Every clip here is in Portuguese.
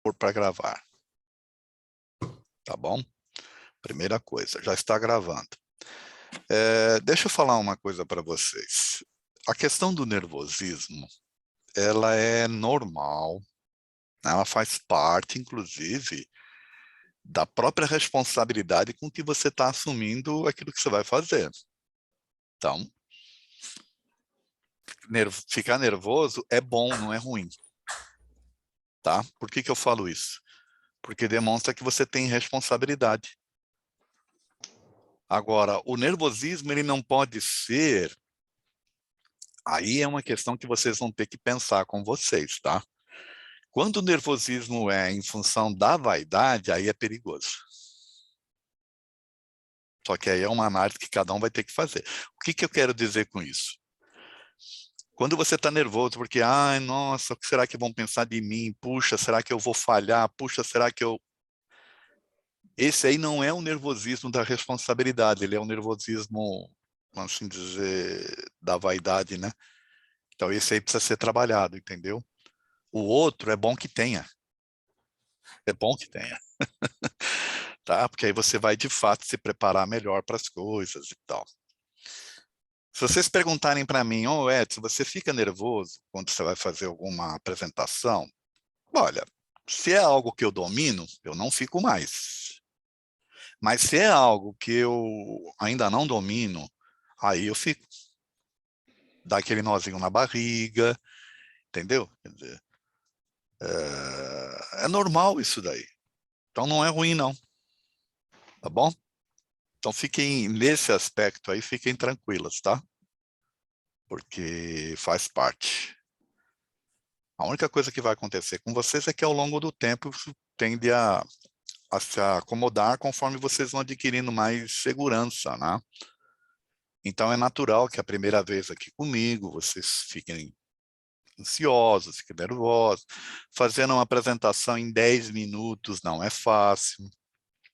pôr para gravar. Tá bom? Primeira coisa, já está gravando. Deixa eu falar uma coisa para vocês. A questão do nervosismo, ela é normal, ela faz parte, inclusive, da própria responsabilidade com que você está assumindo aquilo que você vai fazer. Então, ficar nervoso é bom, não é ruim. Tá? Por que eu falo isso? Porque demonstra que você tem responsabilidade. Agora, o nervosismo, ele não pode ser... Aí é uma questão que vocês vão ter que pensar com vocês, tá? Quando o nervosismo é em função da vaidade, aí é perigoso. Só que aí é uma análise que cada um vai ter que fazer. O que eu quero dizer com isso? Quando você está nervoso porque, ai, nossa, o que será que vão pensar de mim? Puxa, será que eu vou falhar? Puxa, será que eu... Esse aí não é o nervosismo da responsabilidade, ele é o nervosismo, vamos assim dizer, da vaidade, né? Então esse aí precisa ser trabalhado, entendeu? O outro é bom que tenha. É bom que tenha. Tá? Porque aí você vai, de fato, se preparar melhor para as coisas e tal. Se vocês perguntarem para mim, Edson, você fica nervoso quando você vai fazer alguma apresentação? Olha, se é algo que eu domino, eu não fico mais. Mas se é algo que eu ainda não domino, aí eu fico. Dá aquele nozinho na barriga, entendeu? Quer dizer, é normal isso daí. Então não é ruim, não. Tá bom? Então fiquem, nesse aspecto aí, fiquem tranquilas, tá? Porque faz parte. A única coisa que vai acontecer com vocês é que ao longo do tempo isso tende a se acomodar conforme vocês vão adquirindo mais segurança, né? Então é natural que a primeira vez aqui comigo, vocês fiquem ansiosos, fiquem nervosos. Fazendo uma apresentação em 10 minutos não é fácil.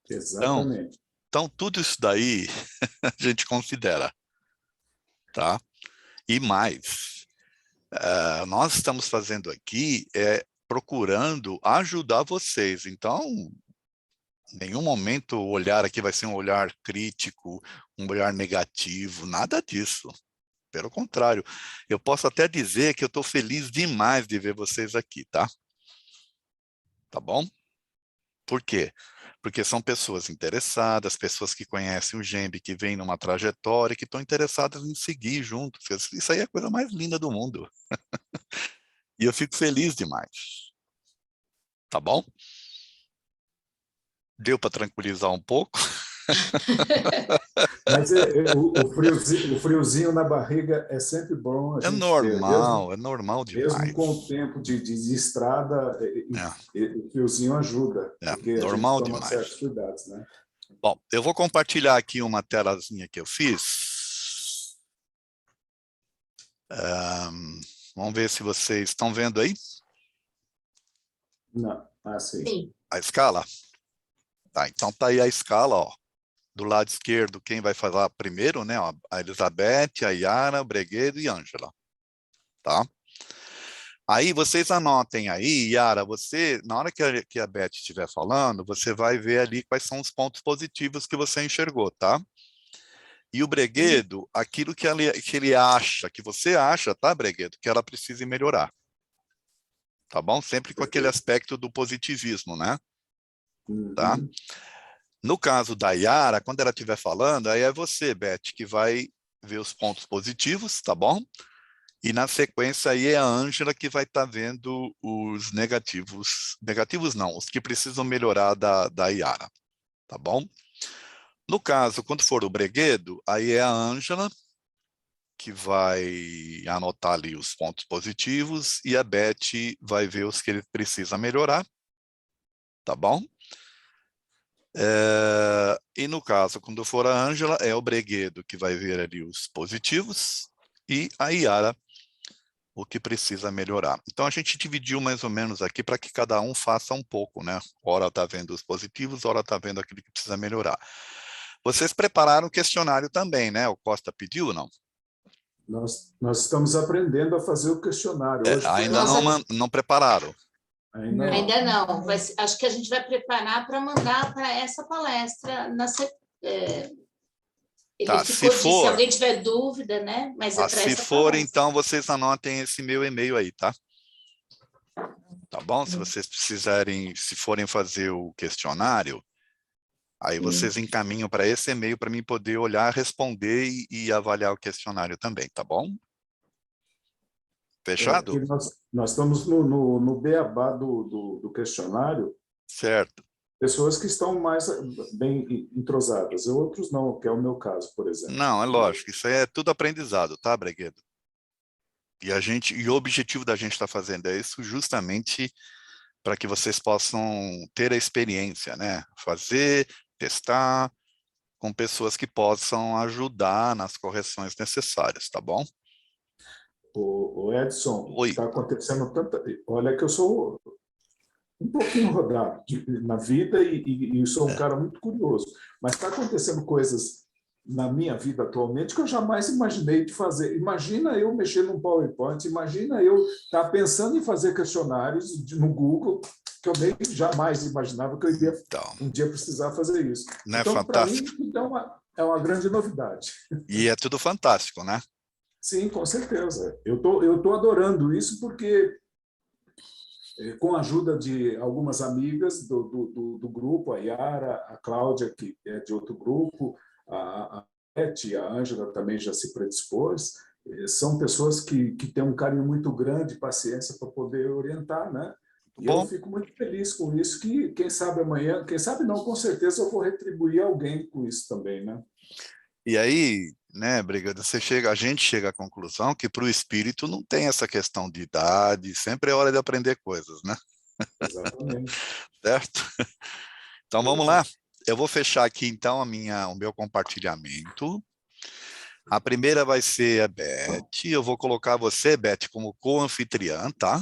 Exatamente. Então tudo isso daí a gente considera, tá? E mais, nós estamos fazendo aqui procurando ajudar vocês. Então, em nenhum momento o olhar aqui vai ser um olhar crítico, um olhar negativo, nada disso. Pelo contrário, eu posso até dizer que eu estou feliz demais de ver vocês aqui, tá? Tá bom? Por quê? Porque são pessoas interessadas, pessoas que conhecem o GEMB, que vêm numa trajetória, que estão interessadas em seguir juntos. Isso aí é a coisa mais linda do mundo. E eu fico feliz demais. Tá bom? Deu para tranquilizar um pouco? Mas o friozinho na barriga é sempre bom a É gente ter, normal mesmo demais. com o tempo de estrada, o friozinho ajuda, porque a gente Normal toma demais. certos cuidados, né? Bom, eu vou compartilhar aqui uma telazinha que eu fiz. Vamos ver se vocês estão vendo aí. Não, sim. A escala? Tá, então tá aí a escala, ó. Do lado esquerdo, quem vai falar primeiro, né? Ó, a Elizabeth, a Yara, o Breguedo e a Ângela. Tá? Aí vocês anotem aí, Yara, você, na hora que a Beth estiver falando, você vai ver ali quais são os pontos positivos que você enxergou, tá? E o Breguedo, aquilo que ele acha, que você acha, tá, Breguedo? Que ela precise melhorar. Tá bom? Sempre com aquele aspecto do positivismo, né? Tá? No caso da Yara, quando ela estiver falando, aí é você, Beth, que vai ver os pontos positivos, tá bom? E na sequência aí é a Ângela que vai estar vendo os negativos. Negativos não, os que precisam melhorar da Yara, tá bom? No caso, quando for o Breguedo, aí é a Ângela que vai anotar ali os pontos positivos e a Beth vai ver os que ele precisa melhorar, tá bom? E no caso, quando for a Ângela, é o Breguedo que vai ver ali os positivos e a Yara o que precisa melhorar. Então a gente dividiu mais ou menos aqui para que cada um faça um pouco, né? Ora está vendo os positivos, ora está vendo aquilo que precisa melhorar. Vocês prepararam o questionário também, né? O Costa pediu, não? Nós estamos aprendendo a fazer o questionário. Hoje foi Ainda não prepararam. Ainda não. Acho que a gente vai preparar para mandar para essa palestra. Ele ficou se alguém tiver dúvida, né? Mas é para se essa for, palestra. então, vocês anotem esse meu e-mail aí, tá? Tá bom? Se vocês precisarem, se forem fazer o questionário, aí vocês encaminham para esse e-mail para mim poder olhar, responder e avaliar o questionário também, tá bom? Fechado? Nós estamos no beabá do questionário. Certo. Pessoas que estão mais bem entrosadas, outros não, que é o meu caso, por exemplo. Não, é lógico, isso aí é tudo aprendizado, tá, Breguedo? E o objetivo da gente estar fazendo é isso justamente para que vocês possam ter a experiência, né? Fazer, testar com pessoas que possam ajudar nas correções necessárias, tá bom? O Edson, Oi. está acontecendo tanta... Olha que eu sou um pouquinho rodado na vida e sou um cara muito curioso, mas está acontecendo coisas na minha vida atualmente que eu jamais imaginei de fazer. Imagina eu mexer num PowerPoint, imagina eu estar pensando em fazer questionários no Google, que eu nem jamais imaginava que eu iria um dia precisar fazer isso. Não é então, para mim, fantástico? então, é uma grande novidade. E é tudo fantástico, né? Sim, com certeza. Eu tô adorando isso porque, com a ajuda de algumas amigas do grupo, a Yara, a Cláudia, que é de outro grupo, a Beth e a Ângela também já se predispôs, são pessoas que têm um carinho muito grande, paciência para poder orientar, né? E eu fico muito feliz com isso, que quem sabe amanhã, quem sabe não, com certeza eu vou retribuir alguém com isso também, né? E aí, né, Brigada, a gente chega à conclusão que para o espírito não tem essa questão de idade, sempre é hora de aprender coisas, né? Exatamente. Certo? Então vamos lá. Eu vou fechar aqui então o meu compartilhamento. A primeira vai ser a Beth. Eu vou colocar você, Beth, como co-anfitriã, tá?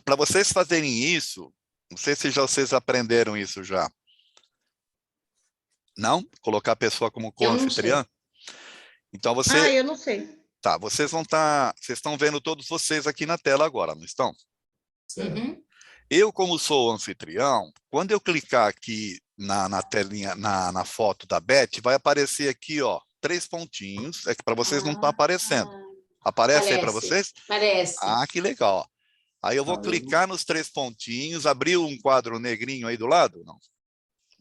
Para vocês fazerem isso, não sei se vocês aprenderam isso já. Não? Colocar a pessoa como co-anfitriã? Então você... eu não sei. Tá, vocês estão vendo todos vocês aqui na tela agora, não estão? Uhum. Eu, como sou o anfitrião, quando eu clicar aqui na telinha, na foto da Beth, vai aparecer aqui, ó, 3 pontinhos. É que para vocês não está aparecendo. Aparece aí para vocês? Parece. Ah, que legal. Ó. Aí eu vou clicar nos 3 pontinhos, abriu um quadro negrinho aí do lado? Não?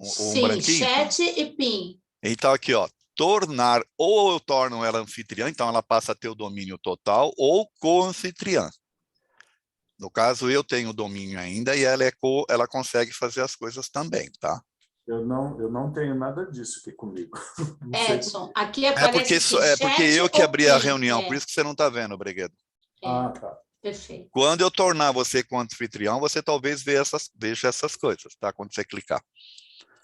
Sim, branquinho? chat e PIN. Então aqui, ó, tornar, ou eu torno ela anfitriã, então ela passa a ter o domínio total, ou co-anfitriã. No caso, eu tenho o domínio ainda e ela consegue fazer as coisas também, tá? Eu não tenho nada disso aqui comigo. Edson, aqui aparece porque eu que abri a reunião, por isso que você não está vendo, Breguedo. Ah, tá. Perfeito. Quando eu tornar você como anfitrião, você talvez veja essas coisas, tá? Quando você clicar.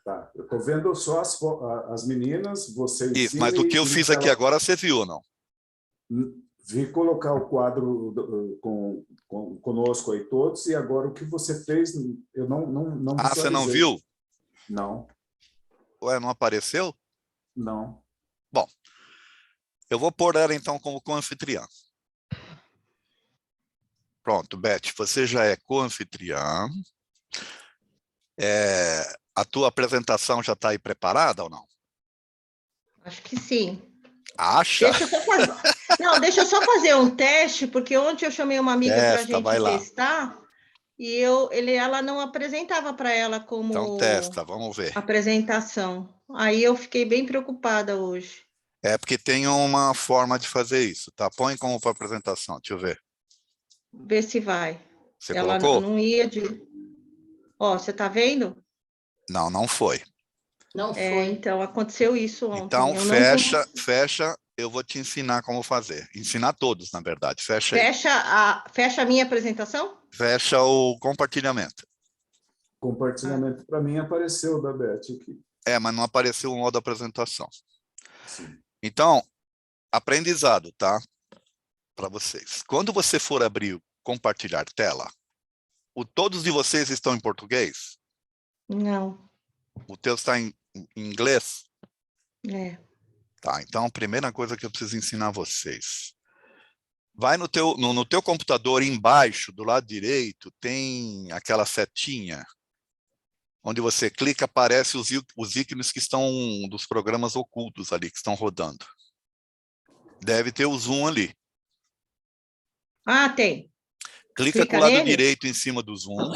Tá, eu estou vendo só as meninas, você em isso, cima. Mas do que eu fiz aqui agora, você viu ou não? Vi colocar o quadro conosco aí todos, e agora o que você fez, eu não visualizei. Você não viu? Não. Ué, não apareceu? Não. Bom, eu vou pôr ela então como co-anfitriã. Pronto, Beth, você já é co-anfitriã. A tua apresentação já está aí preparada ou não? Acho que sim. Acha? Deixa eu só fazer um teste, porque ontem eu chamei uma amiga para a gente testar e ela não apresentava para ela como então testa, vamos ver. Apresentação. Aí eu fiquei bem preocupada hoje. É porque tem uma forma de fazer isso, tá? Põe como para apresentação, deixa eu ver. Ver se vai. Você ela colocou? Não ia de... Ó, você tá vendo? Não, não foi. Não foi. Então, aconteceu isso ontem. Então, fecha, eu vou te ensinar como fazer. Ensinar todos, na verdade. Fecha aí. Fecha a minha apresentação? Fecha o compartilhamento. Compartilhamento para mim apareceu da Beth aqui. Mas não apareceu o modo apresentação. Sim. Então, aprendizado, tá? Para vocês. Quando você for abrir o compartilhar tela, todos de vocês estão em português? Não. O teu está em inglês? É. Tá, então a primeira coisa que eu preciso ensinar a vocês. Vai no teu computador, embaixo, do lado direito, tem aquela setinha, onde você clica, aparece os ícones que estão dos programas ocultos ali, que estão rodando. Deve ter o Zoom ali. Ah, tem. Clica com o lado direito em cima do Zoom,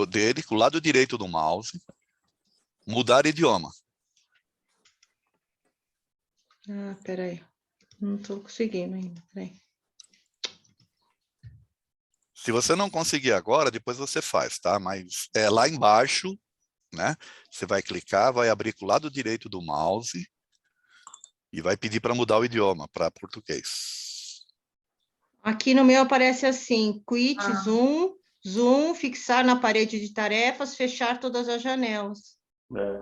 dele, com o lado direito do mouse. Mudar idioma. Ah, peraí. Não estou conseguindo ainda. Peraí. Se você não conseguir agora, depois você faz, tá? Mas é lá embaixo, né? Você vai clicar, vai abrir com o lado direito do mouse e vai pedir para mudar o idioma para português. Aqui no meu aparece assim, quit, zoom, fixar na parede de tarefas, fechar todas as janelas.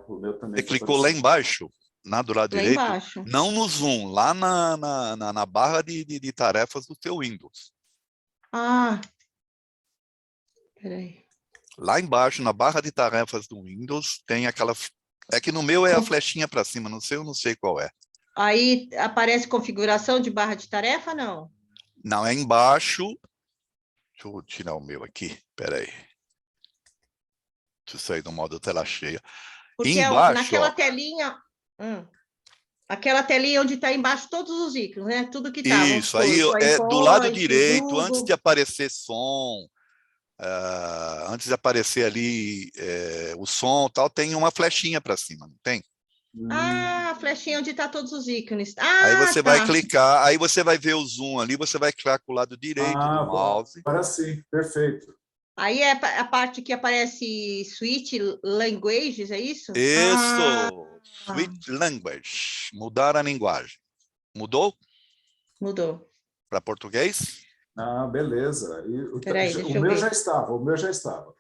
O meu também. Você clicou lá embaixo, do lado lá direito, embaixo. Não no Zoom, lá na barra de tarefas do teu Windows. Ah, peraí. Lá embaixo, na barra de tarefas do Windows, tem aquela... É que no meu é a flechinha para cima, eu não sei qual é. Aí aparece configuração de barra de tarefa, não? Não, é embaixo. Deixa eu tirar o meu aqui, peraí. Deixa eu sair do modo tela cheia. Porque embaixo, naquela telinha... aquela telinha onde está embaixo todos os ícones, né? Tudo que está. Isso, aí é do lado direito, antes de aparecer som, antes de aparecer ali o som e tal, tem uma flechinha para cima, não tem? Ah, a flechinha onde está todos os ícones. Aí você vai clicar, aí você vai ver o zoom ali, você vai clicar com o lado direito do mouse. Agora sim, perfeito. Aí é a parte que aparece Switch Languages, é isso? Isso! Switch Language. Mudar a linguagem. Mudou? Mudou. Para português? Beleza. Peraí, deixa eu ver. O meu já estava.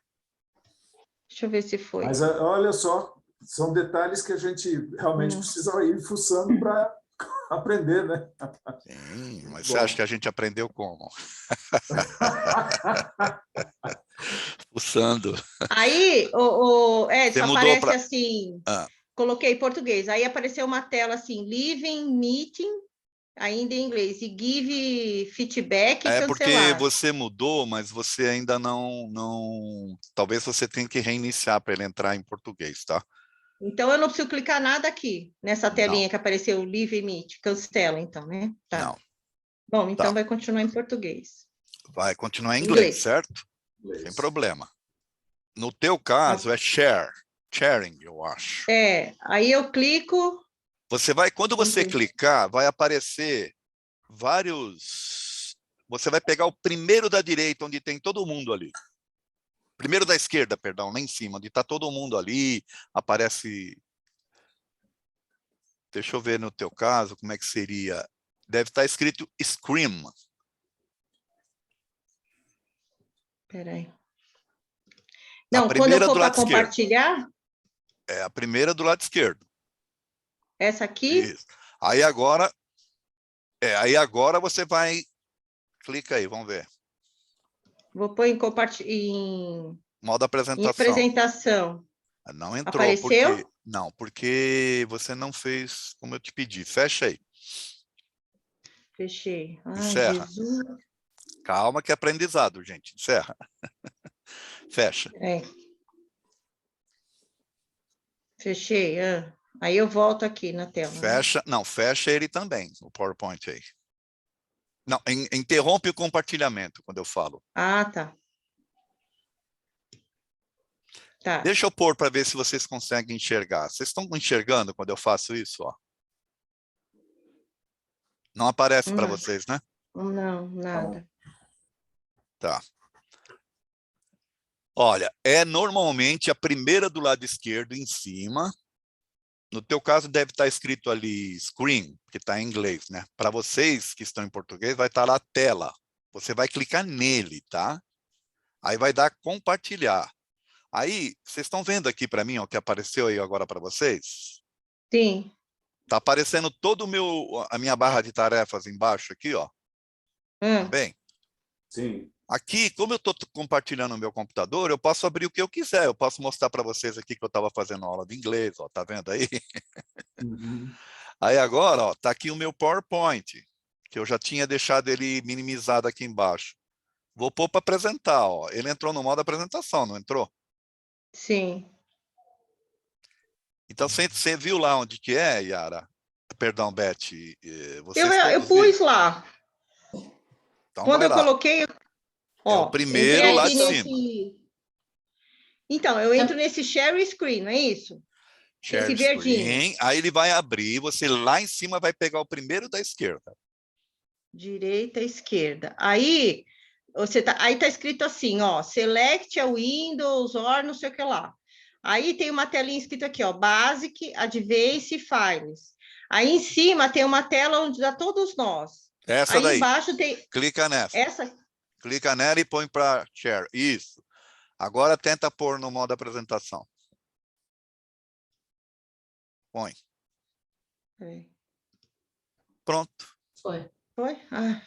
Deixa eu ver se foi. Mas olha só, são detalhes que a gente realmente precisa ir fuçando para aprender, né? Sim, mas você acha que a gente aprendeu como? Fuçando. Aí, Você aparece assim, coloquei português, aí apareceu uma tela assim, Living Meeting, ainda em inglês, e Give Feedback e cancelar. Porque você mudou, mas você ainda não... Talvez você tenha que reiniciar para ele entrar em português, tá? Então, eu não preciso clicar nada aqui, nessa telinha que apareceu, Live Meet, cancela, então, né? Tá. Não. Bom, então vai continuar em português. Vai continuar em inglês, certo? Sem problema. No teu caso, é sharing, eu acho. Aí eu clico... Quando você clicar, vai aparecer vários... Você vai pegar o primeiro da direita, onde tem todo mundo ali. Primeiro da esquerda, perdão, lá em cima, onde está todo mundo ali, aparece... Deixa eu ver no teu caso, como é que seria. Deve estar escrito Scream. Espera aí. Não, quando eu for para compartilhar... É a primeira do lado esquerdo. Essa aqui? Isso. Aí agora você vai... Clica aí, vamos ver. Vou pôr em modo apresentação. Em apresentação. Não entrou. Apareceu? Porque você não fez como eu te pedi. Fecha aí. Fechei. Encerra. Jesus. Calma que é aprendizado, gente. Encerra. Fecha. Fechei. Aí eu volto aqui na tela. Fecha. Não, fecha ele também, o PowerPoint aí. Não, interrompe o compartilhamento quando eu falo. Tá. Tá. Deixa eu pôr para ver se vocês conseguem enxergar. Vocês estão enxergando quando eu faço isso? Ó? Não aparece para vocês, né? Não, nada. Tá. Olha, normalmente a primeira do lado esquerdo em cima. No teu caso deve estar escrito ali screen, que está em inglês, né? Para vocês que estão em português vai estar lá tela. Você vai clicar nele, tá? Aí vai dar compartilhar. Aí, vocês estão vendo aqui para mim, o que apareceu aí agora para vocês? Sim. Está aparecendo a minha barra de tarefas embaixo aqui, ó. Tá bem? Sim. Aqui, como eu estou compartilhando o meu computador, eu posso abrir o que eu quiser. Eu posso mostrar para vocês aqui que eu estava fazendo aula de inglês, ó. Tá vendo aí? Aí agora, ó, tá aqui o meu PowerPoint, que eu já tinha deixado ele minimizado aqui embaixo. Vou pôr para apresentar, ó. Ele entrou no modo apresentação, não entrou? Sim. Então, você viu lá onde que é, Yara? Perdão, Beth. Eu pus lá. Então, quando eu coloquei... Ó, é o primeiro lá de cima. Então, eu entro nesse share screen, não é isso? Share esse verdinho. Screen, aí ele vai abrir, você lá em cima vai pegar o primeiro da esquerda. Direita, esquerda. Aí aí tá escrito assim, ó, select a Windows or não sei o que lá. Aí tem uma telinha escrita aqui, ó, Basic, Advanced Files. Aí em cima tem uma tela onde dá todos nós. Essa aí daí. Embaixo tem... Clica nessa. Essa? Clica nela e põe para share. Isso. Agora tenta pôr no modo apresentação. Põe. Pronto. Foi. Ah.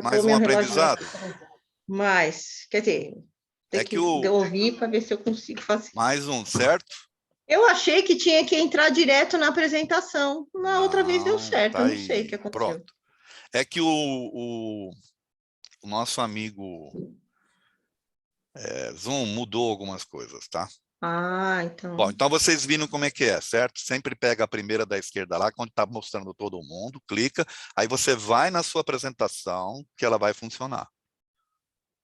Mais um aprendizado? Mas, quer dizer, tem que ouvir para ver se eu consigo fazer. Mais um, certo? Eu achei que tinha que entrar direto na apresentação. Outra vez deu certo, tá, eu não sei o que aconteceu. Pronto. É que o nosso amigo Zoom mudou algumas coisas, tá? Então. Bom, então vocês viram como é que é, certo? Sempre pega a primeira da esquerda lá, quando está mostrando todo mundo, clica, aí você vai na sua apresentação, que ela vai funcionar.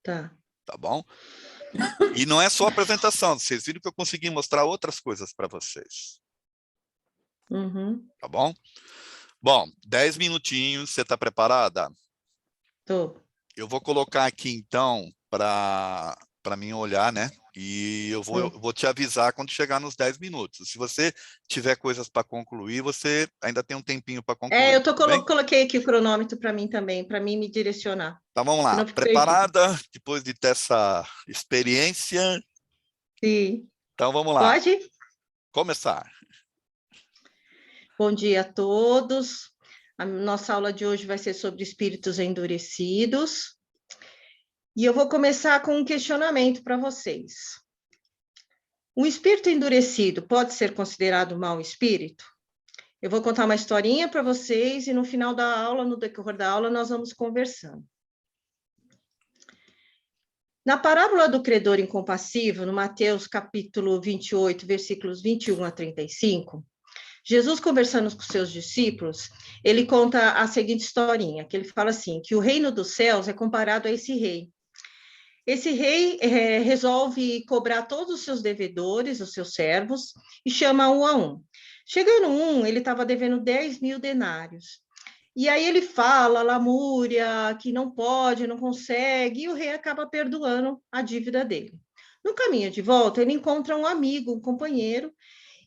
Tá. Tá bom? E não é só a apresentação, vocês viram que eu consegui mostrar outras coisas para vocês. Uhum. Tá bom? Bom, 10 minutinhos, você está preparada? Tô. Eu vou colocar aqui, então, para mim olhar, né? E eu vou te avisar quando chegar nos 10 minutos. Se você tiver coisas para concluir, você ainda tem um tempinho para concluir. Eu coloquei aqui o cronômetro para mim também, para mim me direcionar. Então, vamos lá. Preparada? Depois de ter essa experiência? Sim. Então, vamos lá. Pode? Começar. Bom dia a todos. A nossa aula de hoje vai ser sobre espíritos endurecidos. E eu vou começar com um questionamento para vocês. Um espírito endurecido pode ser considerado mau espírito? Eu vou contar uma historinha para vocês e no final da aula, no decorrer da aula, nós vamos conversando. Na parábola do credor incompassivo, no Mateus capítulo 28, versículos 21 a 35, Jesus, conversando com seus discípulos, ele conta a seguinte historinha, que ele fala assim, que o reino dos céus é comparado a esse rei. Esse rei resolve cobrar todos os seus devedores, os seus servos, e chama um a um. Chegando ele estava devendo 10 mil denários. E aí ele fala, lamúria, que não pode, não consegue, e o rei acaba perdoando a dívida dele. No caminho de volta, ele encontra um amigo, um companheiro,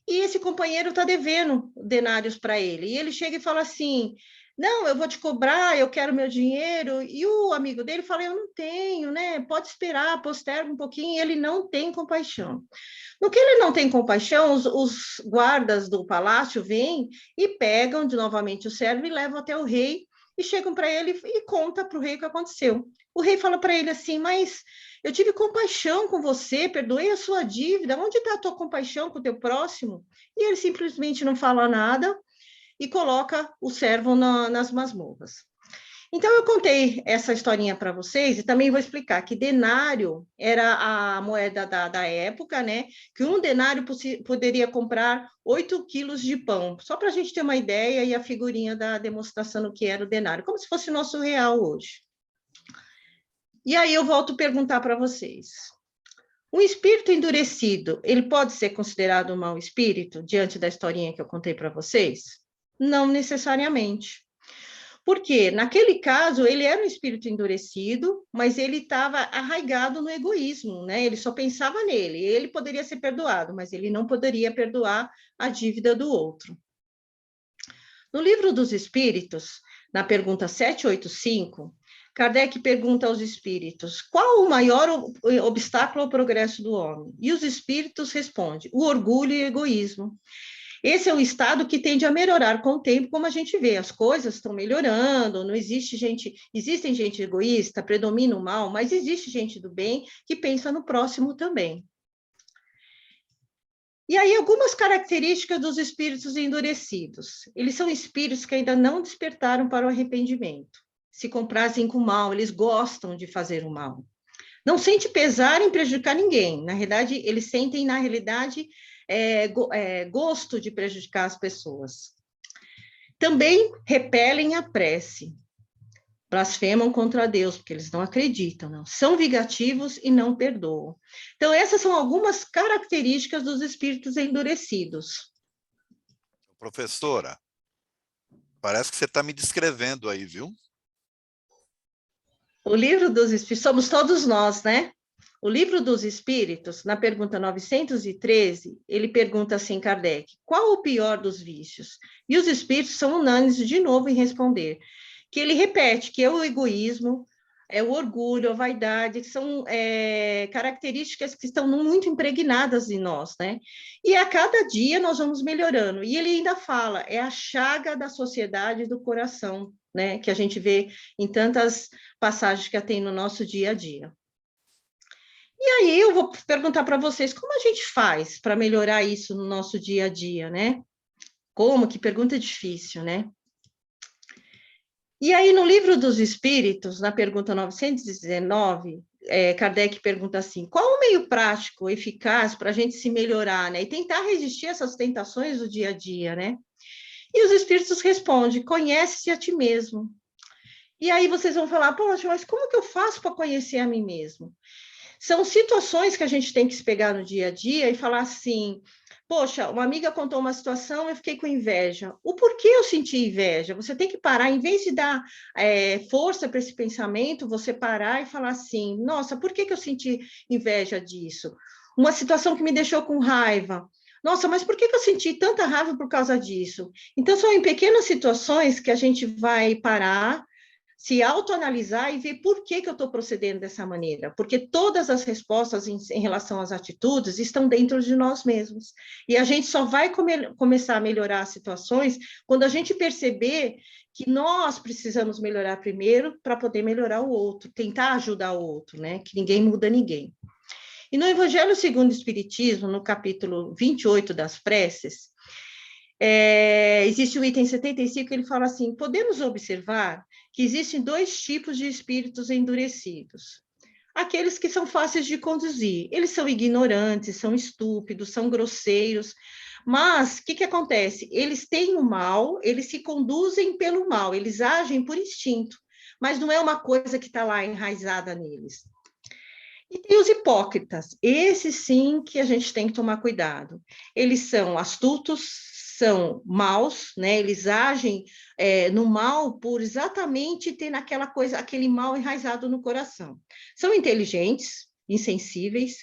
e esse companheiro está devendo denários para ele. E ele chega e fala assim, não, eu vou te cobrar, eu quero meu dinheiro. E o amigo dele fala, eu não tenho, né? Pode esperar, posterga um pouquinho. E ele não tem compaixão. No que ele não tem compaixão, os guardas do palácio vêm e pegam novamente o servo e levam até o rei e chegam para ele e contam para o rei o que aconteceu. O rei fala para ele assim, mas eu tive compaixão com você, perdoei a sua dívida, onde está a tua compaixão com o teu próximo? E ele simplesmente não fala nada e coloca o servo nas masmorras. Então, eu contei essa historinha para vocês e também vou explicar que denário era a moeda da época, né? Que um denário poderia comprar 8 quilos de pão, só para a gente ter uma ideia e a figurinha da demonstração do que era o denário, como se fosse o nosso real hoje. E aí eu volto a perguntar para vocês. Um espírito endurecido, ele pode ser considerado um mau espírito, diante da historinha que eu contei para vocês? Não necessariamente. Porque, naquele caso, ele era um espírito endurecido, mas ele estava arraigado no egoísmo, né? Ele só pensava nele. Ele poderia ser perdoado, mas ele não poderia perdoar a dívida do outro. No Livro dos Espíritos, na pergunta 785, Kardec pergunta aos espíritos, qual o maior obstáculo ao progresso do homem? E os espíritos respondem, o orgulho e o egoísmo. Esse é um estado que tende a melhorar com o tempo, como a gente vê, as coisas estão melhorando, não existe existem gente egoísta, predomina o mal, mas existe gente do bem que pensa no próximo também. E aí, algumas características dos espíritos endurecidos. Eles são espíritos que ainda não despertaram para o arrependimento. Se comprazem com o mal, eles gostam de fazer o mal. Não sente pesar em prejudicar ninguém. Na realidade, eles sentem, gosto de prejudicar as pessoas. Também repelem a prece. Blasfemam contra Deus, porque eles não acreditam, não. São vingativos e não perdoam. Então, essas são algumas características dos espíritos endurecidos. Professora, parece que você está me descrevendo aí, viu? O livro dos espíritos, somos todos nós, né? O livro dos espíritos, na pergunta 913, ele pergunta assim, Kardec, qual o pior dos vícios? E os espíritos são unânimes de novo em responder, que ele repete que é o egoísmo, é o orgulho, a vaidade, que são características que estão muito impregnadas em nós, né? E a cada dia nós vamos melhorando. E ele ainda fala, é a chaga da sociedade do coração, né? Que a gente vê em tantas passagens que tem no nosso dia a dia. E aí eu vou perguntar para vocês, como a gente faz para melhorar isso no nosso dia a dia, né? Como? Que pergunta difícil, né? E aí, no Livro dos Espíritos, na pergunta 919, Kardec pergunta assim, qual o meio prático, eficaz para a gente se melhorar, né? E tentar resistir a essas tentações do dia a dia, né? E os Espíritos respondem, conhece-se a ti mesmo. E aí vocês vão falar, poxa, mas como que eu faço para conhecer a mim mesmo? São situações que a gente tem que se pegar no dia a dia e falar assim, poxa, uma amiga contou uma situação, eu fiquei com inveja. O porquê eu senti inveja? Você tem que parar, em vez de dar força para esse pensamento, você parar e falar assim, nossa, por que eu senti inveja disso? Uma situação que me deixou com raiva. Nossa, mas por que eu senti tanta raiva por causa disso? Então, são em pequenas situações que a gente vai parar, se autoanalisar e ver por que eu estou procedendo dessa maneira, porque todas as respostas em relação às atitudes estão dentro de nós mesmos, e a gente só vai começar a melhorar as situações quando a gente perceber que nós precisamos melhorar primeiro para poder melhorar o outro, tentar ajudar o outro, né? Que ninguém muda ninguém. E no Evangelho segundo o Espiritismo, no capítulo 28 das preces, existe o item 75, ele fala assim, podemos observar que existem dois tipos de espíritos endurecidos. Aqueles que são fáceis de conduzir, eles são ignorantes, são estúpidos, são grosseiros, mas o que acontece? Eles têm o mal, eles se conduzem pelo mal, eles agem por instinto, mas não é uma coisa que está lá enraizada neles. E tem os hipócritas, esses sim que a gente tem que tomar cuidado. Eles são astutos, são maus, né? Eles agem no mal por exatamente ter naquela coisa, aquele mal enraizado no coração. São inteligentes, insensíveis,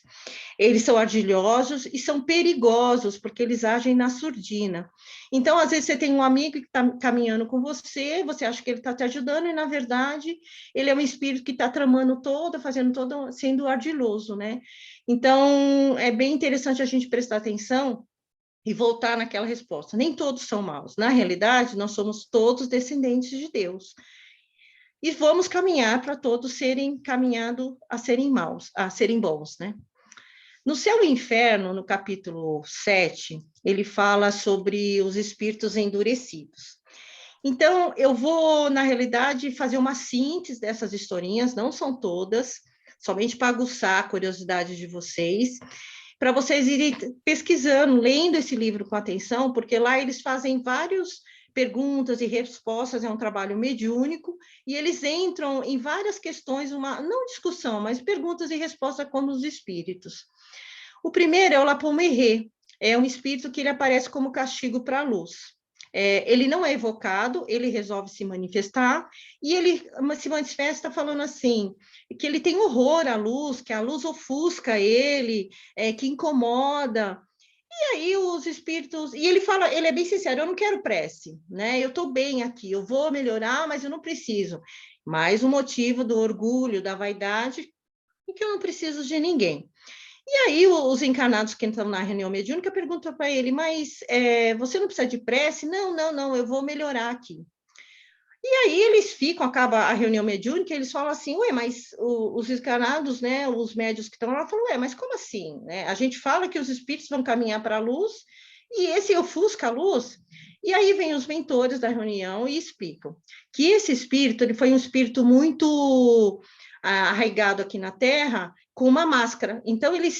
eles são ardilhosos e são perigosos, porque eles agem na surdina. Então, às vezes, você tem um amigo que está caminhando com você, você acha que ele está te ajudando, e, na verdade, ele é um espírito que está tramando todo, fazendo todo, sendo ardiloso, né? Então, é bem interessante a gente prestar atenção e voltar naquela resposta. Nem todos são maus. Na realidade, nós somos todos descendentes de Deus. E vamos caminhar para todos serem caminhados a serem maus, a serem bons, né? No Céu e Inferno, no capítulo 7, ele fala sobre os espíritos endurecidos. Então, eu vou, na realidade, fazer uma síntese dessas historinhas, não são todas, somente para aguçar a curiosidade de vocês, para vocês irem pesquisando, lendo esse livro com atenção, porque lá eles fazem várias perguntas e respostas, é um trabalho mediúnico, e eles entram em várias questões, não discussão, mas perguntas e respostas como os espíritos. O primeiro é o Lapoméré, é um espírito que ele aparece como castigo para a luz. Ele não é evocado, ele resolve se manifestar, e ele se manifesta falando assim, que ele tem horror à luz, que a luz ofusca ele, que incomoda. E aí os espíritos, e ele fala, ele é bem sincero, eu não quero prece, né? Eu estou bem aqui, eu vou melhorar, mas eu não preciso. Mais um motivo do orgulho, da vaidade, e que eu não preciso de ninguém. E aí os encarnados que estão na reunião mediúnica perguntam para ele, mas você não precisa de prece? Não, eu vou melhorar aqui. E aí eles ficam, acaba a reunião mediúnica, eles falam assim, ué, mas os encarnados, né, os médios que estão lá, falam, ué, mas como assim? Né? A gente fala que os espíritos vão caminhar para a luz, e esse ofusca a luz. E aí vem os mentores da reunião e explicam que esse espírito, ele foi um espírito muito arraigado aqui na Terra, com uma máscara. Então, ele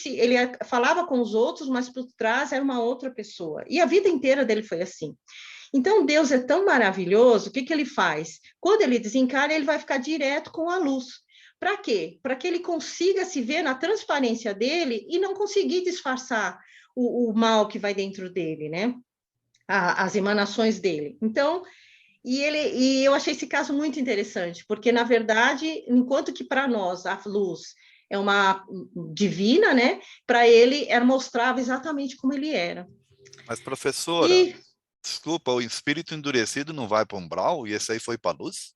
falava com os outros, mas por trás era uma outra pessoa. E a vida inteira dele foi assim. Então, Deus é tão maravilhoso, o que, que ele faz? Quando ele desencarna, ele vai ficar direto com a luz. Para quê? Para que ele consiga se ver na transparência dele e não conseguir disfarçar o mal que vai dentro dele, né? As emanações dele. Então, e eu achei esse caso muito interessante, porque, na verdade, enquanto que para nós a luz é uma divina, né? Para ele, ela mostrava exatamente como ele era. Mas, professora, desculpa, o espírito endurecido não vai para o umbral e esse aí foi para a luz?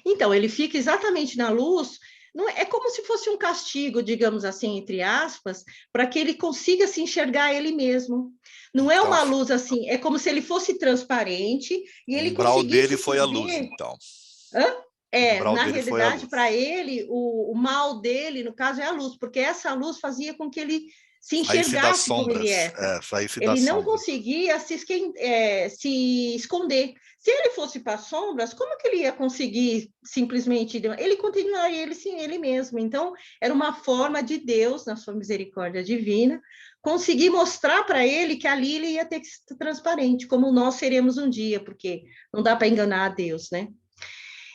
Então, ele fica exatamente na luz, não é como se fosse um castigo, digamos assim, entre aspas, para que ele consiga se enxergar ele mesmo. Não é uma luz assim, é como se ele fosse transparente e ele umbral conseguisse dele foi se a ver. luz, então. Na realidade, para ele, o mal dele, no caso, é a luz, porque essa luz fazia com que ele se enxergasse como ele é. Ele não conseguia se esconder. Se ele fosse para as sombras, como que ele ia conseguir simplesmente... Ele continuaria ele mesmo. Então, era uma forma de Deus, na sua misericórdia divina, conseguir mostrar para ele que ali ele ia ter que ser transparente, como nós seremos um dia, porque não dá para enganar a Deus, né?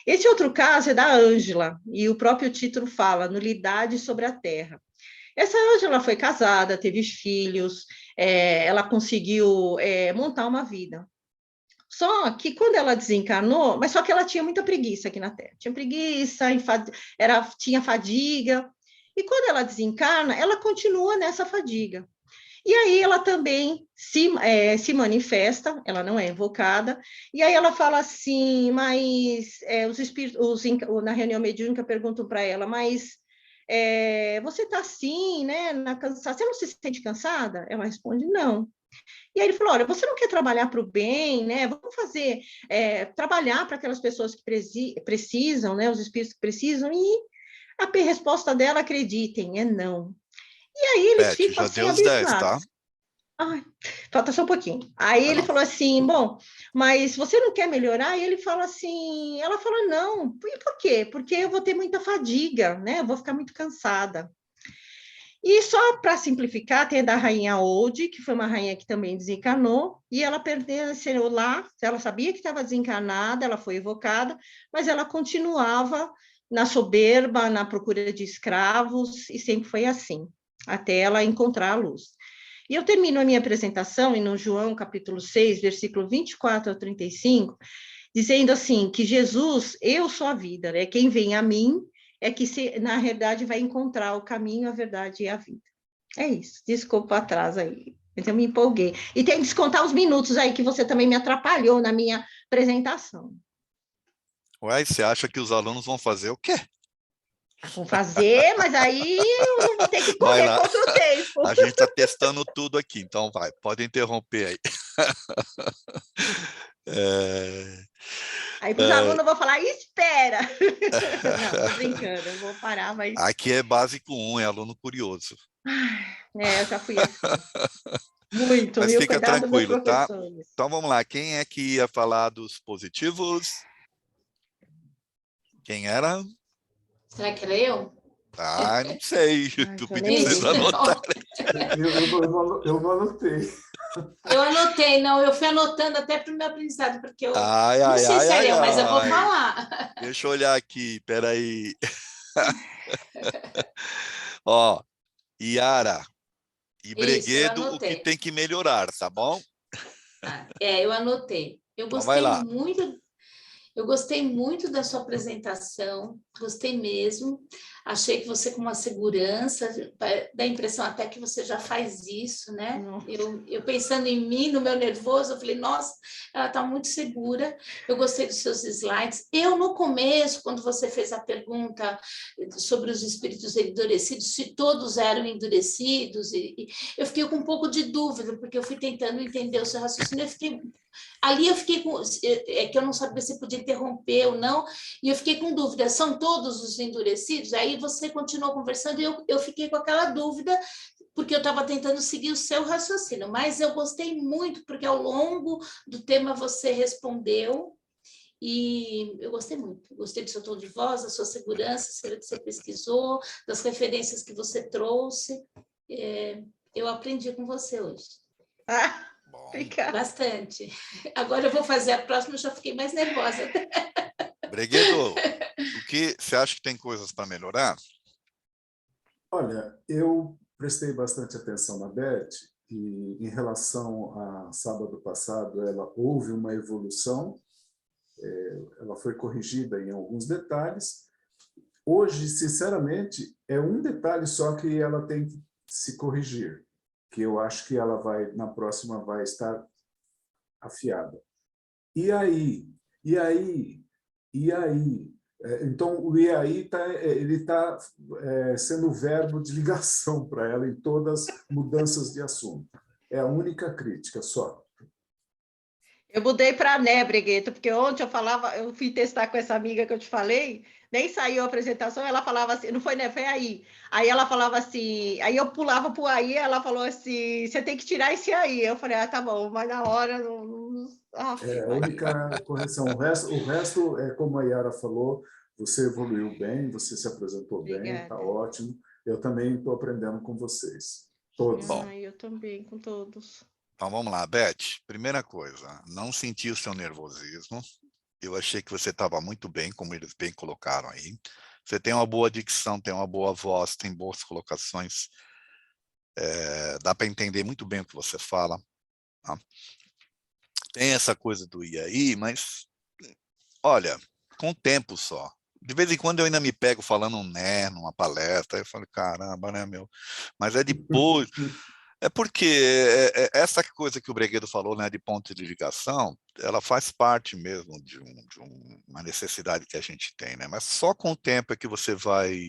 Esse outro caso é da Ângela, e o próprio título fala, Nulidade sobre a Terra. Essa Ângela foi casada, teve filhos, ela conseguiu montar uma vida. Só que quando ela desencarnou, mas só que ela tinha muita preguiça aqui na Terra. Tinha preguiça, tinha fadiga. E quando ela desencarna, ela continua nessa fadiga. E aí ela também se manifesta, ela não é invocada, e aí ela fala assim, mas os espíritos, na reunião mediúnica perguntam para ela, mas você está assim, né, você não se sente cansada? Ela responde, não. E aí ele falou, olha, você não quer trabalhar para o bem, né? Vamos fazer, trabalhar para aquelas pessoas que precisam, né? Os espíritos que precisam, e a resposta dela, acreditem, é não. E aí eles ficam assim, abismados. Tá? Ai, falta só um pouquinho. Aí ele falou assim, bom, mas você não quer melhorar? E ele fala assim, ela fala, não. E por quê? Porque eu vou ter muita fadiga, né? Eu vou ficar muito cansada. E só para simplificar, tem a da rainha Old, que foi uma rainha que também desencarnou, e ela permaneceu lá, ela sabia que estava desencarnada, ela foi evocada, mas ela continuava na soberba, na procura de escravos, e sempre foi assim, até ela encontrar a luz. E eu termino a minha apresentação, no João, capítulo 6, versículo 24 ao 35, dizendo assim, que Jesus, eu sou a vida, né? Quem vem a mim é que, na realidade, vai encontrar o caminho, a verdade e a vida. É isso, desculpa atrás aí, mas eu me empolguei. E tem que descontar os minutos aí, que você também me atrapalhou na minha apresentação. Ué, você acha que os alunos vão fazer o quê? Vão fazer, mas aí eu não vou ter que correr contra o tempo. A gente está testando tudo aqui, então vai, pode interromper aí. Aí para os alunos eu vou falar, espera! Não, tô brincando, eu vou parar, mas... Aqui é básico 1, é aluno curioso. Eu já fui assim. Muito, mas fica tranquilo, tá? Professores. Então vamos lá, quem é que ia falar dos positivos? Quem era? Será que era eu? Não sei. Tu pediu para vocês anotarem. Eu anotei. Eu anotei, não, eu fui anotando até para o meu aprendizado, porque eu não sei se era eu, mas eu vou falar. Deixa eu olhar aqui, peraí. Ó, Yara e Breguedo, o que tem que melhorar, tá bom? Eu anotei. Eu gostei muito da sua apresentação, gostei mesmo. Achei que você, com uma segurança, dá a impressão até que você já faz isso, né? Eu pensando em mim, no meu nervoso, eu falei, nossa, ela está muito segura. Eu gostei dos seus slides. Eu, no começo, quando você fez a pergunta sobre os espíritos endurecidos, se todos eram endurecidos, eu fiquei com um pouco de dúvida, porque eu fui tentando entender o seu raciocínio, eu fiquei Ali eu fiquei com... É que eu não sabia se podia interromper ou não, e eu fiquei com dúvida, são todos os endurecidos? Aí você continuou conversando e eu fiquei com aquela dúvida, porque eu estava tentando seguir o seu raciocínio, mas eu gostei muito, porque ao longo do tema você respondeu, e eu gostei muito. Gostei do seu tom de voz, da sua segurança, que você pesquisou, das referências que você trouxe. Eu aprendi com você hoje. Ah, Bom, obrigada. Bastante. Agora eu vou fazer a próxima, eu já fiquei mais nervosa. Breguedo, o que você acha que tem coisas para melhorar? Olha, eu prestei bastante atenção na Beth e, em relação a sábado passado, ela houve uma evolução, ela foi corrigida em alguns detalhes. Hoje, sinceramente, é um detalhe só que ela tem que se corrigir, que eu acho que ela vai, na próxima, vai estar afiada. E aí? E aí? E aí? Então, o e aí ele está sendo o verbo de ligação para ela em todas as mudanças de assunto. É a única crítica só. Eu mudei para né, Bregueto, porque ontem eu fui testar com essa amiga que eu te falei, nem saiu a apresentação, ela falava assim, não foi né, foi aí. Aí ela falava assim, aí eu pulava para o aí, ela falou assim, você tem que tirar esse aí. Eu falei, tá bom, mas na hora É a única correção. O resto é como a Yara falou, você evoluiu bem, você se apresentou bem, está Obrigada. ótimo. Eu também estou aprendendo com vocês, todos. Bom. Eu também, com todos. Então vamos lá, Beth. Primeira coisa, não senti o seu nervosismo. Eu achei que você estava muito bem, como eles bem colocaram aí. Você tem uma boa dicção, tem uma boa voz, tem boas colocações. Dá para entender muito bem o que você fala. Tá? Tem essa coisa do e aí, mas olha, com o tempo só. De vez em quando eu ainda me pego falando um né numa palestra, eu falo, caramba, né, meu? Mas é depois... É porque essa coisa que o Breguedo falou, né, de ponto de ligação, ela faz parte mesmo de uma necessidade que a gente tem, né? Mas só com o tempo é que você vai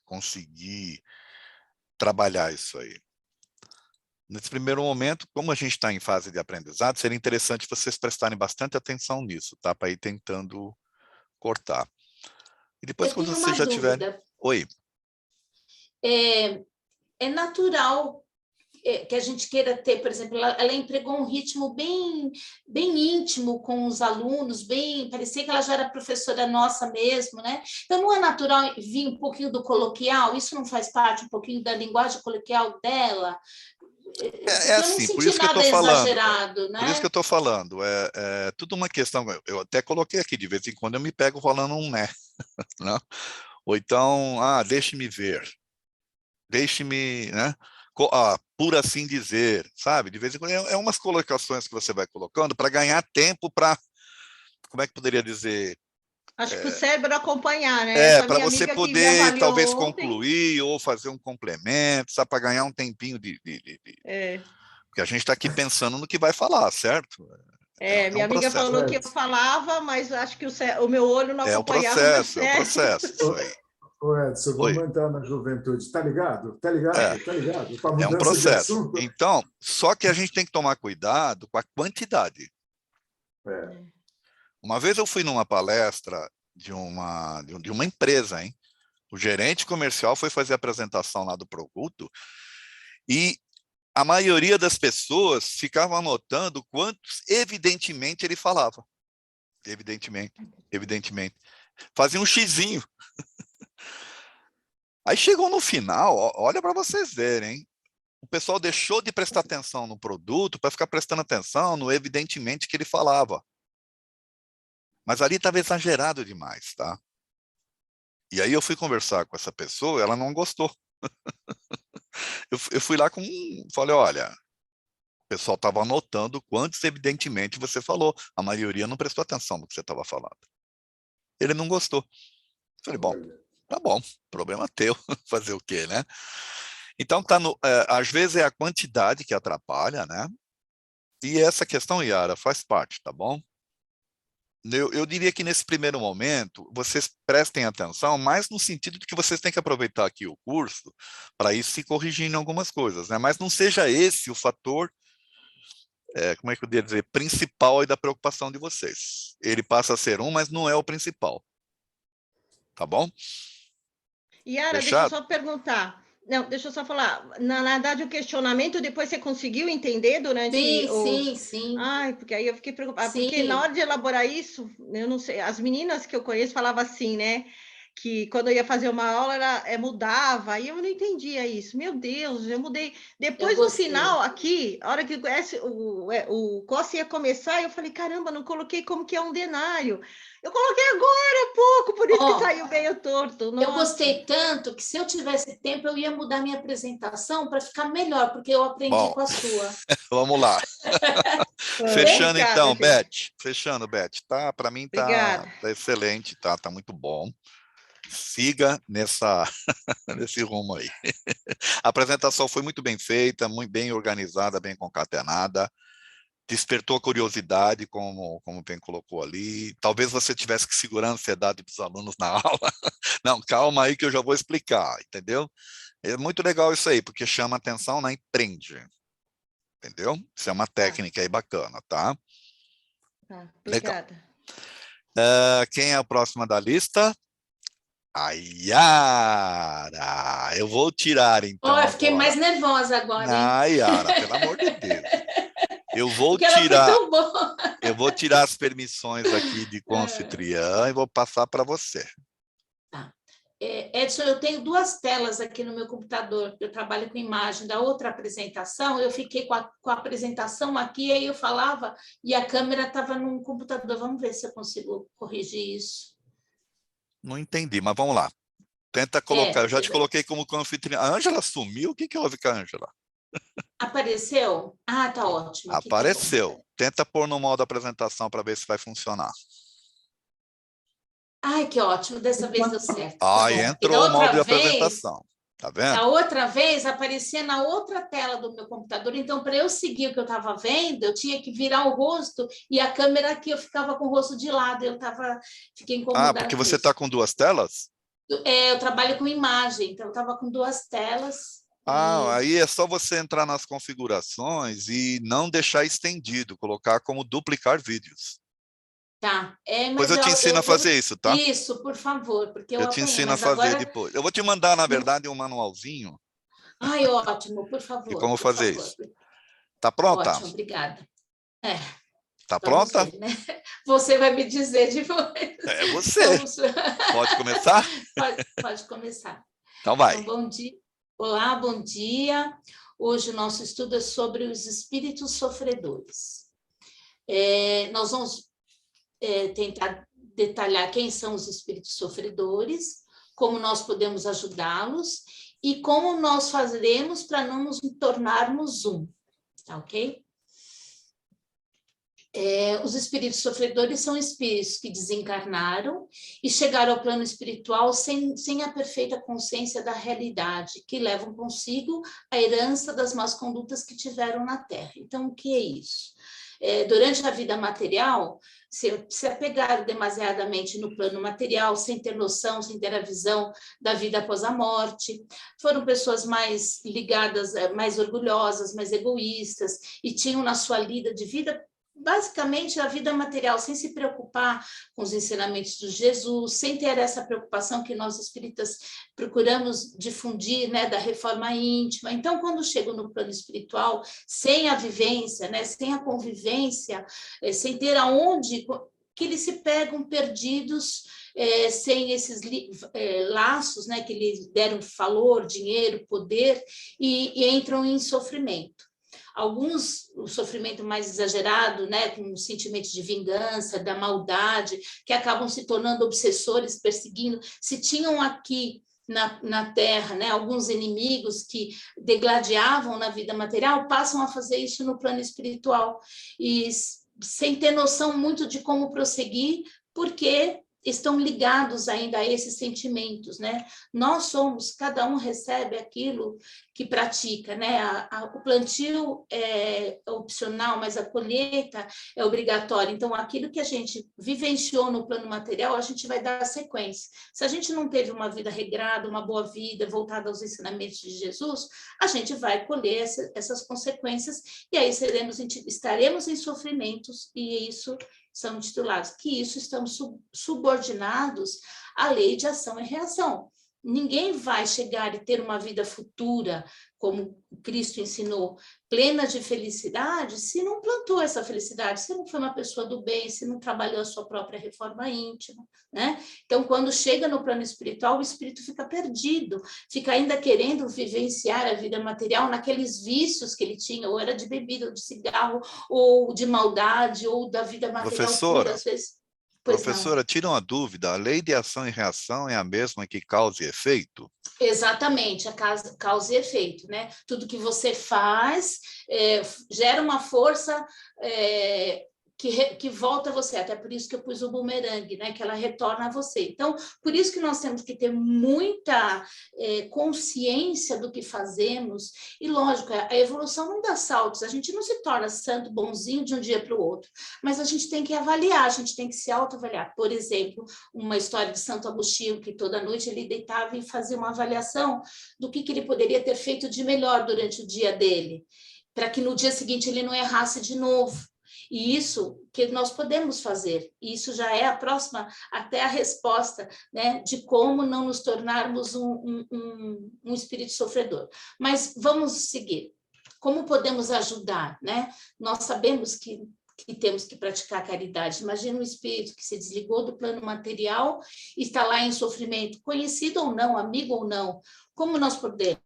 conseguir trabalhar isso aí. Nesse primeiro momento, como a gente está em fase de aprendizado, seria interessante vocês prestarem bastante atenção nisso, tá? Para ir tentando cortar. E depois, Eu quando tenho vocês uma já tiverem... dúvida. Oi. É natural que a gente queira ter, por exemplo, ela empregou um ritmo bem íntimo com os alunos, parecia que ela já era professora nossa mesmo, né? Então, não é natural vir um pouquinho do coloquial? Isso não faz parte um pouquinho da linguagem coloquial dela? É Porque eu não assim, por senti isso que eu estou nada falando. exagerado, Por isso que né? eu estou falando. É tudo uma questão. Eu até coloquei aqui, de vez em quando eu me pego falando um né. Não? Ou então, deixe-me ver. Deixe-me, né? Por assim dizer, sabe? De vez em quando é umas colocações que você vai colocando para ganhar tempo para, como é que poderia dizer? Acho que o cérebro acompanhar, né? Essa Para minha você amiga que me poder talvez avaliou ontem. concluir ou fazer um complemento, sabe? Para ganhar um tempinho porque a gente está aqui pensando no que vai falar, certo? É Minha um amiga processo. falou que eu falava, mas acho que o meu olho não É um acompanhava o meu processo, é um cérebro. processo, isso aí. Ô Edson, Oi. vamos entrar na juventude. Tá ligado? Tá É, ligado? Tá ligado? Para é um mudança de processo. assunto? Então, só que a gente tem que tomar cuidado com a quantidade. É. Uma vez eu fui numa palestra de uma empresa, hein? O gerente comercial foi fazer a apresentação lá do Produto e a maioria das pessoas ficavam anotando quantos, evidentemente, ele falava. Evidentemente. Fazia um xizinho. Aí chegou no final, olha para vocês verem, hein? O pessoal deixou de prestar atenção no produto para ficar prestando atenção no evidentemente que ele falava. Mas ali estava exagerado demais, tá? E aí eu fui conversar com essa pessoa, ela não gostou. Eu fui lá falei, olha, o pessoal estava anotando quantos evidentemente você falou. A maioria não prestou atenção no que você estava falando. Ele não gostou. Falei, bom, tá bom, problema teu, fazer o quê, né? Então, às vezes é a quantidade que atrapalha, né? E essa questão, Yara, faz parte, tá bom? Eu diria que nesse primeiro momento, vocês prestem atenção, mais no sentido de que vocês têm que aproveitar aqui o curso para ir se corrigindo em algumas coisas, né? Mas não seja esse o fator como é que eu ia dizer, principal aí da preocupação de vocês. Ele passa a ser um, mas não é o principal. Tá bom? Yara, deixa eu só perguntar. Não, deixa eu só falar. Na verdade, o questionamento, depois você conseguiu entender durante Sim. Ai, porque aí eu fiquei preocupada. Sim. Porque na hora de elaborar isso, eu não sei, as meninas que eu conheço falavam assim, né? Que quando eu ia fazer uma aula, ela mudava, e eu não entendia isso. Meu Deus, eu mudei. Depois, no final, aqui, a hora que o curso ia começar, eu falei, caramba, não coloquei como que é um denário. Eu coloquei agora há pouco, por isso que saiu meio torto. Nossa. Eu gostei tanto que, se eu tivesse tempo, eu ia mudar minha apresentação para ficar melhor, porque eu aprendi com a sua. Vamos lá. Fechando, então, Beth. Fechando, Beth. Tá, para mim tá excelente, tá muito bom. Siga nesse rumo aí. A apresentação foi muito bem feita, muito bem organizada, bem concatenada. Despertou a curiosidade, como o Ben colocou ali. Talvez você tivesse que segurar a ansiedade dos alunos na aula. Não, calma aí que eu já vou explicar, entendeu? É muito legal isso aí, porque chama atenção, né? E prende. Entendeu? Isso é uma técnica aí bacana, tá? Obrigada. Quem é a próxima da lista? A Yara. Eu vou tirar, então. Eu fiquei mais nervosa agora, hein? Ah, Yara, pelo amor de Deus. Eu vou tirar as permissões aqui de co-anfitriã e vou passar para você. Tá. Edson, eu tenho 2 telas aqui no meu computador, eu trabalho com imagem da outra apresentação, eu fiquei com a apresentação aqui, aí eu falava, e a câmera estava num computador. Vamos ver se eu consigo corrigir isso. Não entendi, mas vamos lá. Tenta colocar, eu já te coloquei como co-anfitriã. A Ângela sumiu? O que houve com a Ângela? Apareceu? Ah, tá ótimo. Apareceu. Tá. Tenta pôr no modo apresentação para ver se vai funcionar. Ai, que ótimo. Dessa vez deu certo. Entrou o modo de apresentação. Tá vendo? A outra vez aparecia na outra tela do meu computador, então, para eu seguir o que eu estava vendo, eu tinha que virar o rosto, e a câmera aqui eu ficava com o rosto de lado, fiquei incomodada. Porque você está com 2 telas? Eu trabalho com imagem, então eu estava com 2 telas. Aí é só você entrar nas configurações e não deixar estendido, colocar como duplicar vídeos. Tá. Mas eu te ensino a fazer isso, tá? Isso, por favor, porque eu te ensino a fazer depois. Eu vou te mandar, na verdade, um manualzinho. Ai, ótimo, por favor. De como fazer isso. Tá pronta? Ótimo, obrigada. Tá pronta? Ver, né? Você vai me dizer depois. É você. Pode começar? Pode começar. Então vai. Então, bom dia. Olá, bom dia. Hoje o nosso estudo é sobre os espíritos sofredores. Nós vamos tentar detalhar quem são os espíritos sofredores, como nós podemos ajudá-los e como nós faremos para não nos tornarmos um, tá ok? Os espíritos sofredores são espíritos que desencarnaram e chegaram ao plano espiritual sem a perfeita consciência da realidade, que levam consigo a herança das más condutas que tiveram na Terra. Então, o que é isso? Durante a vida material, se apegaram demasiadamente no plano material, sem ter noção, sem ter a visão da vida após a morte. Foram pessoas mais ligadas, mais orgulhosas, mais egoístas, e tinham na sua lida de vida basicamente a vida material, sem se preocupar com os ensinamentos de Jesus, sem ter essa preocupação que nós espíritas procuramos difundir, né, da reforma íntima. Então, quando chegam no plano espiritual, sem a vivência, né, sem a convivência, sem ter aonde, que eles se pegam perdidos, sem esses laços, né, que lhes deram valor, dinheiro, poder, e entram em sofrimento. Alguns, o sofrimento mais exagerado, né, com sentimentos de vingança, da maldade, que acabam se tornando obsessores, perseguindo. Se tinham aqui na Terra, né, alguns inimigos que degladiavam na vida material, passam a fazer isso no plano espiritual, e sem ter noção muito de como prosseguir, porque estão ligados ainda a esses sentimentos, né? Nós somos, cada um recebe aquilo que pratica, né? O plantio é opcional, mas a colheita é obrigatória. Então, aquilo que a gente vivenciou no plano material, a gente vai dar sequência. Se a gente não teve uma vida regrada, uma boa vida, voltada aos ensinamentos de Jesus, a gente vai colher essas consequências, e aí estaremos em sofrimentos, e isso são intitulados, que isso estamos subordinados à lei de ação e reação. Ninguém vai chegar e ter uma vida futura, como Cristo ensinou, plena de felicidade, se não plantou essa felicidade, se não foi uma pessoa do bem, se não trabalhou a sua própria reforma íntima, né? Então, quando chega no plano espiritual, o espírito fica perdido, fica ainda querendo vivenciar a vida material naqueles vícios que ele tinha, ou era de bebida, ou de cigarro, ou de maldade, ou da vida material pura, às vezes. Professora, tira uma dúvida, a lei de ação e reação é a mesma que causa e efeito? Exatamente, a causa e efeito, né? Tudo que você faz gera uma força que volta a você, até por isso que eu pus o bumerangue, né? Que ela retorna a você. Então, por isso que nós temos que ter muita consciência do que fazemos, e lógico, a evolução não dá saltos, a gente não se torna santo, bonzinho de um dia para o outro, mas a gente tem que avaliar, a gente tem que se autoavaliar. Por exemplo, uma história de Santo Agostinho, que toda noite ele deitava e fazia uma avaliação do que ele poderia ter feito de melhor durante o dia dele, para que no dia seguinte ele não errasse de novo. E isso que nós podemos fazer, e isso já é a próxima, até a resposta, né, de como não nos tornarmos um espírito sofredor. Mas vamos seguir. Como podemos ajudar, né? Nós sabemos que temos que praticar caridade. Imagina um espírito que se desligou do plano material e está lá em sofrimento, conhecido ou não, amigo ou não. Como nós podemos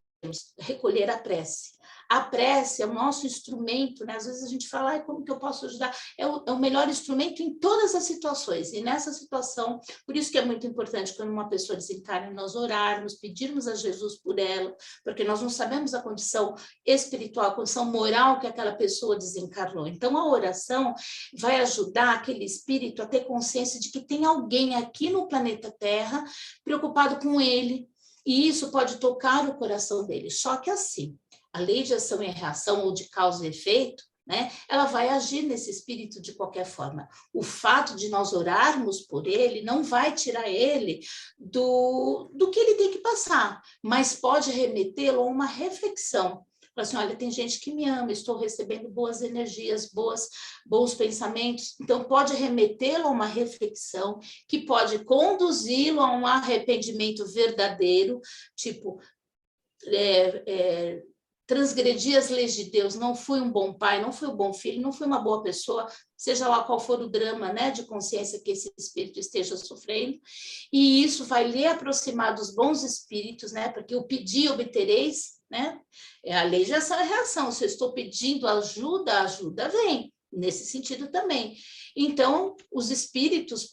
recolher a prece? A prece é o nosso instrumento, né? Às vezes a gente fala, como que eu posso ajudar? É o melhor instrumento em todas as situações, e nessa situação, por isso que é muito importante quando uma pessoa desencarna, nós orarmos, pedirmos a Jesus por ela, porque nós não sabemos a condição espiritual, a condição moral que aquela pessoa desencarnou. Então, a oração vai ajudar aquele espírito a ter consciência de que tem alguém aqui no planeta Terra preocupado com ele, e isso pode tocar o coração dele. Só que assim, a lei de ação e reação, ou de causa e efeito, né, ela vai agir nesse espírito de qualquer forma. O fato de nós orarmos por ele não vai tirar ele do que ele tem que passar, mas pode remetê-lo a uma reflexão. Assim, olha, tem gente que me ama, estou recebendo boas energias, bons pensamentos, então pode remetê-lo a uma reflexão que pode conduzi-lo a um arrependimento verdadeiro, tipo, transgredi as leis de Deus, não fui um bom pai, não fui um bom filho, não fui uma boa pessoa, seja lá qual for o drama, né, de consciência que esse espírito esteja sofrendo, e isso vai lhe aproximar dos bons espíritos, né, porque o pedir obtereis, né, é a lei de ação e reação. Se eu estou pedindo ajuda, a ajuda vem, nesse sentido também. Então, os espíritos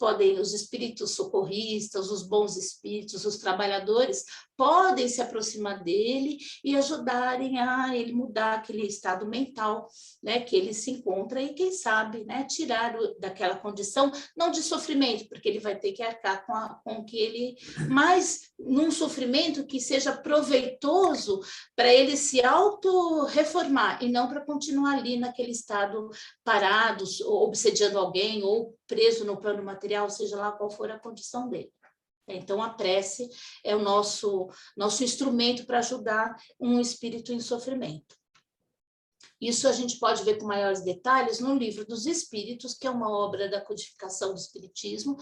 socorristas, os bons espíritos, os trabalhadores, podem se aproximar dele e ajudarem a ele mudar aquele estado mental, né, que ele se encontra, e quem sabe, né, tirar daquela condição, não de sofrimento, porque ele vai ter que arcar com o que ele, mas num sofrimento que seja proveitoso para ele se auto-reformar, e não para continuar ali naquele estado parado, obsediando alguém, ou preso no plano material, seja lá qual for a condição dele. Então, a prece é o nosso instrumento para ajudar um espírito em sofrimento. Isso a gente pode ver com maiores detalhes no Livro dos Espíritos, que é uma obra da codificação do Espiritismo,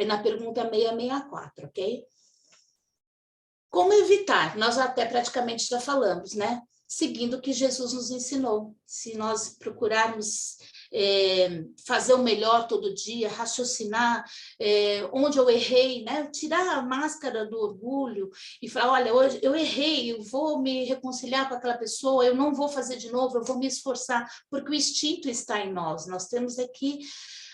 na pergunta 664, ok? Como evitar? Nós até praticamente já falamos, né? Seguindo o que Jesus nos ensinou. Se nós procurarmos fazer o melhor todo dia, raciocinar onde eu errei, né? Tirar a máscara do orgulho e falar, olha, hoje eu errei, eu vou me reconciliar com aquela pessoa, eu não vou fazer de novo, eu vou me esforçar, porque o instinto está em nós. Nós temos aqui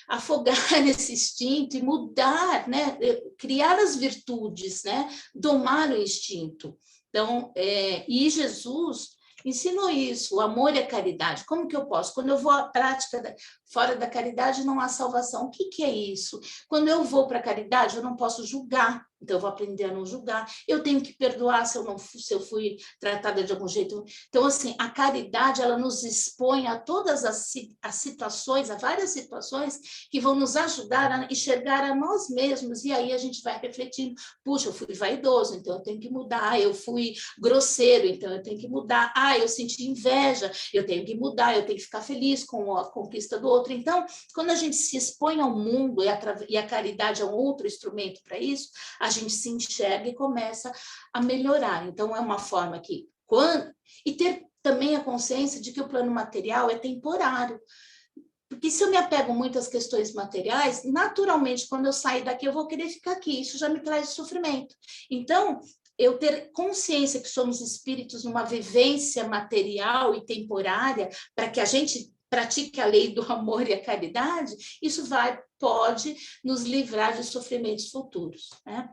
afogar nesse instinto e mudar, né? Criar as virtudes, né? Domar o instinto. Então, e Jesus ensinou isso, o amor e a caridade. Como que eu posso? Quando eu vou à prática fora da caridade, não há salvação. O que é isso? Quando eu vou para a caridade, eu não posso julgar. Então, eu vou aprender a não julgar. Eu tenho que perdoar se eu fui tratada de algum jeito. Então, assim, a caridade, ela nos expõe a todas as situações, a várias situações que vão nos ajudar a enxergar a nós mesmos. E aí a gente vai refletindo, puxa, eu fui vaidoso, então eu tenho que mudar. Eu fui grosseiro, então eu tenho que mudar. Eu senti inveja, eu tenho que mudar. Eu tenho que ficar feliz com a conquista do outro. Então, quando a gente se expõe ao mundo, e a caridade é um outro instrumento para isso, a gente se enxerga e começa a melhorar. Então, é uma forma que... E ter também a consciência de que o plano material é temporário. Porque se eu me apego muito às questões materiais, naturalmente, quando eu sair daqui, eu vou querer ficar aqui. Isso já me traz sofrimento. Então, eu ter consciência que somos espíritos numa vivência material e temporária, para que a gente pratique a lei do amor e a caridade, isso pode nos livrar de sofrimentos futuros, né?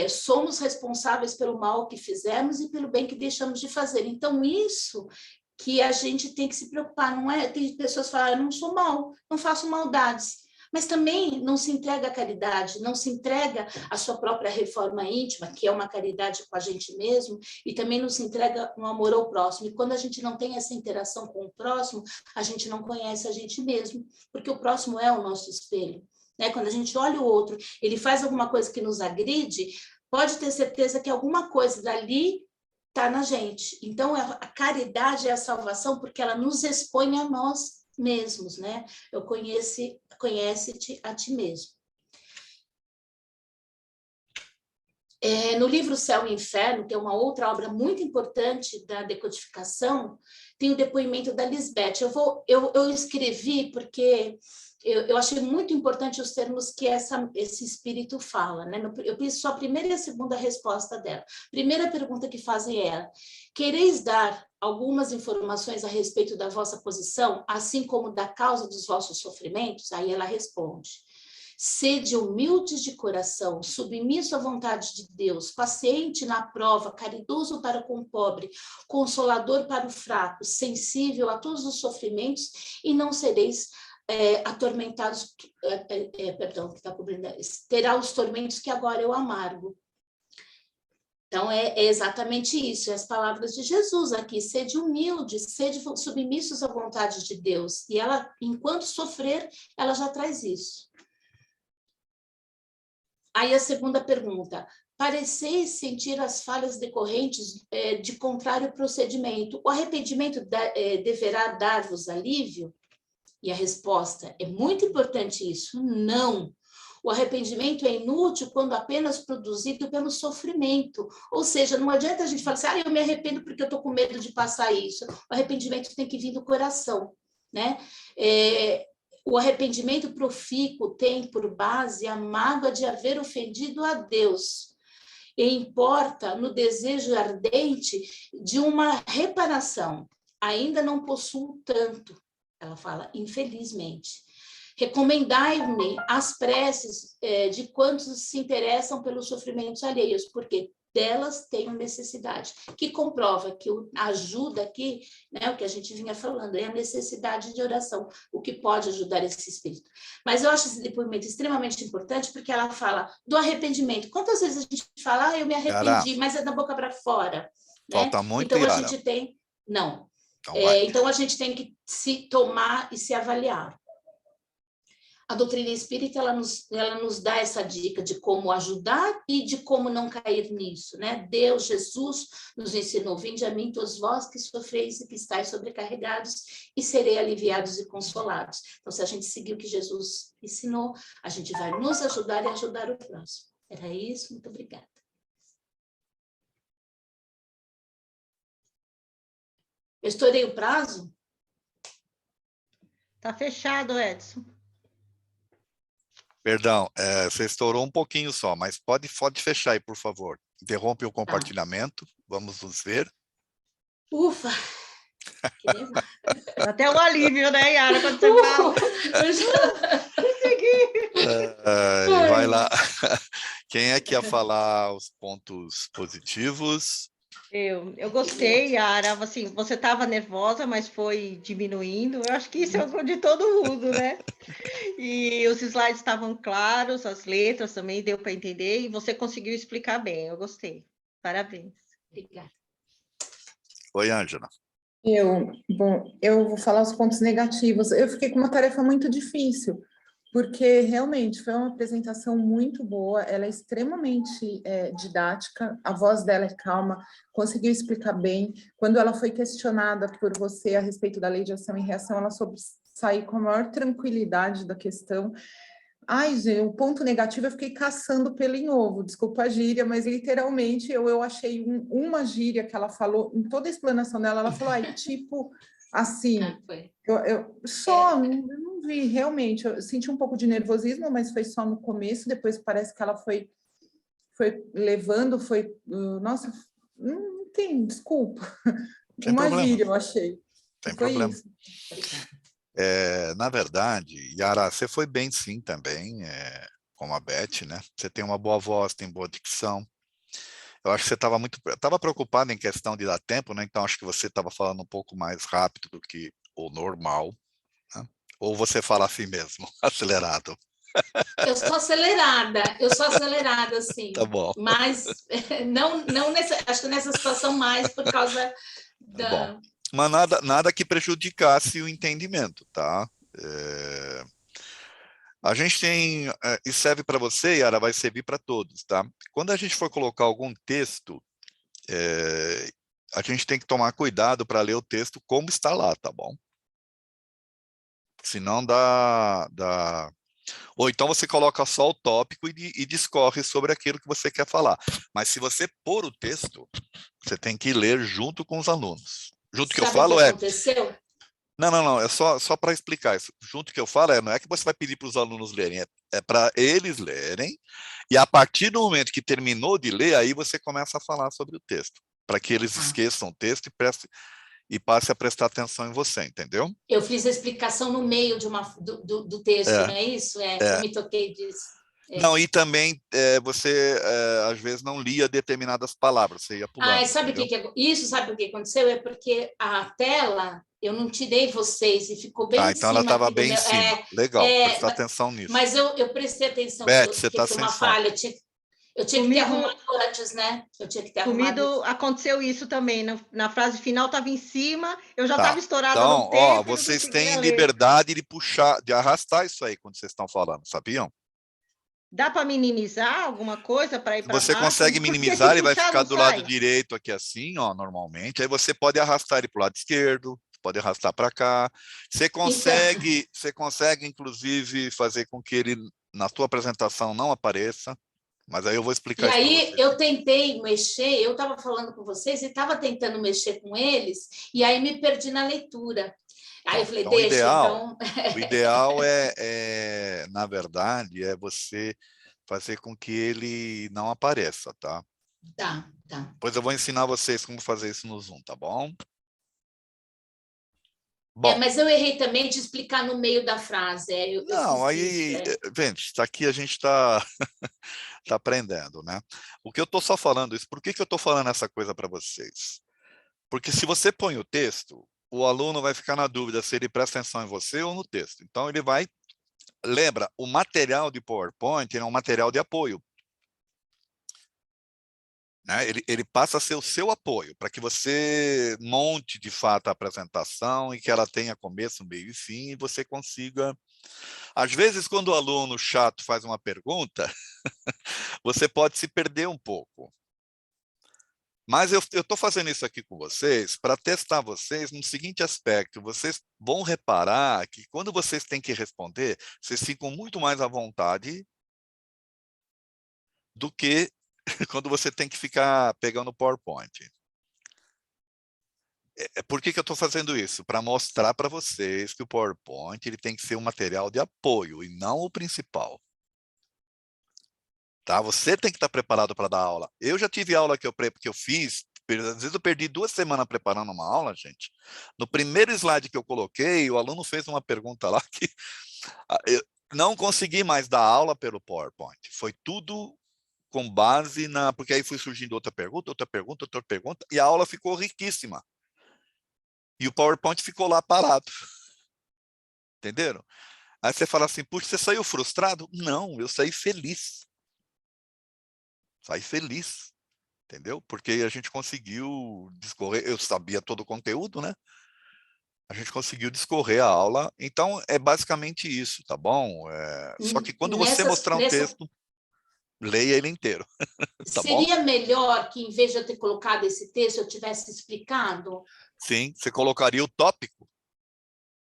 Somos responsáveis pelo mal que fizemos e pelo bem que deixamos de fazer. Então, isso que a gente tem que se preocupar, não é? Tem pessoas que falam, eu não sou mal, não faço maldades. Mas também não se entrega à caridade, não se entrega à sua própria reforma íntima, que é uma caridade com a gente mesmo, e também não se entrega no amor ao próximo. E quando a gente não tem essa interação com o próximo, a gente não conhece a gente mesmo, porque o próximo é o nosso espelho. Né? Quando a gente olha o outro, ele faz alguma coisa que nos agride, pode ter certeza que alguma coisa dali está na gente. Então, a caridade é a salvação, porque ela nos expõe a nós mesmos, né? Conhece-te a ti mesmo. No livro Céu e Inferno, que é uma outra obra muito importante da decodificação, tem o depoimento da Lisbeth. Eu escrevi porque eu achei muito importante os termos que esse espírito fala, né? Eu fiz só a primeira e a segunda resposta dela. Primeira pergunta que fazem é: quereis dar algumas informações a respeito da vossa posição, assim como da causa dos vossos sofrimentos? Aí ela responde: sede humildes de coração, submisso à vontade de Deus, paciente na prova, caridoso para com o pobre, consolador para o fraco, sensível a todos os sofrimentos, e não sereis atormentados, perdão, que está cobrindo, terá os tormentos que agora eu amargo. Então, é exatamente isso, as palavras de Jesus aqui: sede humildes, sede submissos à vontade de Deus. E ela, enquanto sofrer, ela já traz isso. Aí a segunda pergunta: pareceis sentir as falhas decorrentes de contrário procedimento. O arrependimento deverá dar-vos alívio? E a resposta: é muito importante isso: não. O arrependimento é inútil quando apenas produzido pelo sofrimento. Ou seja, não adianta a gente falar assim: eu me arrependo porque eu estou com medo de passar isso. O arrependimento tem que vir do coração, né? O arrependimento profícuo tem por base a mágoa de haver ofendido a Deus, e importa no desejo ardente de uma reparação. Ainda não possuo tanto, ela fala, infelizmente. Recomendai-me as preces de quantos se interessam pelos sofrimentos alheios, porque delas tenho necessidade, que comprova que a ajuda aqui, né, o que a gente vinha falando, é a necessidade de oração, o que pode ajudar esse espírito. Mas eu acho esse depoimento extremamente importante, porque ela fala do arrependimento. Quantas vezes a gente fala, eu me arrependi, mas é da boca para fora. Falta né? muito, então, Yara. A gente tem... Não. Então, então, a gente tem que se tomar e se avaliar. A doutrina espírita, ela nos dá essa dica de como ajudar e de como não cair nisso, né? Deus, Jesus, nos ensinou: vinde a mim todos vós que sofreis e que estáis sobrecarregados, e serei aliviados e consolados. Então, se a gente seguir o que Jesus ensinou, a gente vai nos ajudar e ajudar o próximo. Era isso, muito obrigada. Eu estourei o prazo? Tá fechado, Edson. Perdão, você estourou um pouquinho só, mas pode fechar aí, por favor. Interrompe o compartilhamento, vamos nos ver. Ufa! Até um alívio, né, Yara, quando você fala. Vai lá. Quem é que ia falar os pontos positivos? Eu gostei, Yara, assim, você estava nervosa, mas foi diminuindo. Eu acho que isso é o de todo mundo, né? E os slides estavam claros, as letras também deu para entender, e você conseguiu explicar bem. Eu gostei. Parabéns. Obrigada. Oi, Ângela. Eu vou falar os pontos negativos. Eu fiquei com uma tarefa muito difícil, porque realmente foi uma apresentação muito boa, ela é extremamente didática, a voz dela é calma, conseguiu explicar bem. Quando ela foi questionada por você a respeito da lei de ação e reação, ela soube sair com a maior tranquilidade da questão. Ai, gente, o ponto negativo eu fiquei caçando pelo em ovo, desculpa a gíria, mas literalmente eu achei uma gíria que ela falou, em toda a explanação dela, ela falou, ai, tipo, assim, eu não vi, realmente, eu senti um pouco de nervosismo, mas foi só no começo, depois parece que ela foi levando, nossa, não tem, desculpa, Sem uma problema. gíria eu achei. Sem Foi problema. isso. Na verdade, Yara, você foi bem sim também, como a Beth, né? Você tem uma boa voz, tem boa dicção. Eu acho que você estava preocupado em questão de dar tempo, né? Então acho que você estava falando um pouco mais rápido do que o normal, né? Ou você fala assim mesmo, acelerado. Eu sou acelerada, assim. Tá bom. Mas acho que nessa situação mais por causa Tá bom. da... Mas nada que prejudicasse o entendimento, tá? A gente tem, e serve para você, Yara, vai servir para todos, tá? Quando a gente for colocar algum texto, a gente tem que tomar cuidado para ler o texto como está lá, tá bom? Senão dá... Ou então você coloca só o tópico e discorre sobre aquilo que você quer falar. Mas se você pôr o texto, você tem que ler junto com os alunos. Junto que eu falo o que aconteceu? Não, é só para explicar isso. Junto que eu falo, não é que você vai pedir para os alunos lerem, é para eles lerem, e a partir do momento que terminou de ler, aí você começa a falar sobre o texto, para que eles esqueçam o texto e passe a prestar atenção em você, entendeu? Eu fiz a explicação no meio do texto, não é isso? Eu me toquei disso. Não, e também você, às vezes, não lia determinadas palavras, você ia pulando. Sabe o que é isso? Sabe o que aconteceu? É porque a tela, eu não tirei vocês e ficou bem em então cima. ela estava bem em cima. Legal, prestar atenção nisso. Mas eu prestei atenção, Beth, você porque está foi sem uma som. falha. Eu tinha que ter arrumado antes, né? Eu tinha que ter arrumado. Comigo aconteceu isso também. Na frase final estava em cima, eu já estava estourada então, no tempo. Vocês têm liberdade de puxar, de arrastar isso aí quando vocês estão falando, sabiam? Dá para minimizar alguma coisa para ir para baixo? Você consegue minimizar, ele vai ficar do lado direito aqui assim, ó, normalmente. Aí você pode arrastar ele para o lado esquerdo, pode arrastar para cá. Você consegue, inclusive, fazer com que ele, na sua apresentação, não apareça. Mas aí eu vou explicar isso para vocês. E aí eu tentei mexer, eu estava falando com vocês e estava tentando mexer com eles, e aí me perdi na leitura. Aí eu falei, então, deixa, então... O ideal na verdade, é você fazer com que ele não apareça, tá? Tá. Depois eu vou ensinar vocês como fazer isso no Zoom, tá bom? Mas eu errei também de explicar no meio da frase. Gente, aqui a gente está aprendendo, né? O que eu estou só falando isso, por que eu estou falando essa coisa para vocês? Porque se você põe o texto, o aluno vai ficar na dúvida se ele presta atenção em você ou no texto. Então, ele vai... Lembra, o material de PowerPoint é um material de apoio. Né? Ele passa a ser o seu apoio, para que você monte, de fato, a apresentação e que ela tenha começo, meio e fim, e você consiga... Às vezes, quando o aluno chato faz uma pergunta, você pode se perder um pouco. Mas eu estou fazendo isso aqui com vocês para testar vocês no seguinte aspecto. Vocês vão reparar que quando vocês têm que responder, vocês ficam muito mais à vontade do que quando você tem que ficar pegando o PowerPoint. Por que eu estou fazendo isso? Para mostrar para vocês que o PowerPoint ele tem que ser um material de apoio e não o principal. Tá? Você tem que estar preparado para dar aula. Eu já tive aula que eu fiz, às vezes eu perdi 2 semanas preparando uma aula, gente. No primeiro slide que eu coloquei, o aluno fez uma pergunta lá que eu não consegui mais dar aula pelo PowerPoint. Foi tudo com base na... Porque aí foi surgindo outra pergunta, e a aula ficou riquíssima. E o PowerPoint ficou lá parado. Entenderam? Aí você fala assim, puxa, você saiu frustrado? Não, eu saí feliz. Saí feliz. Entendeu? Porque a gente conseguiu discorrer, eu sabia todo o conteúdo, né? A gente conseguiu discorrer a aula. Então, é basicamente isso, tá bom? Só que quando você mostrar um texto, leia ele inteiro. Tá bom? Seria melhor que, em vez de eu ter colocado esse texto, eu tivesse explicado? Sim, você colocaria o tópico,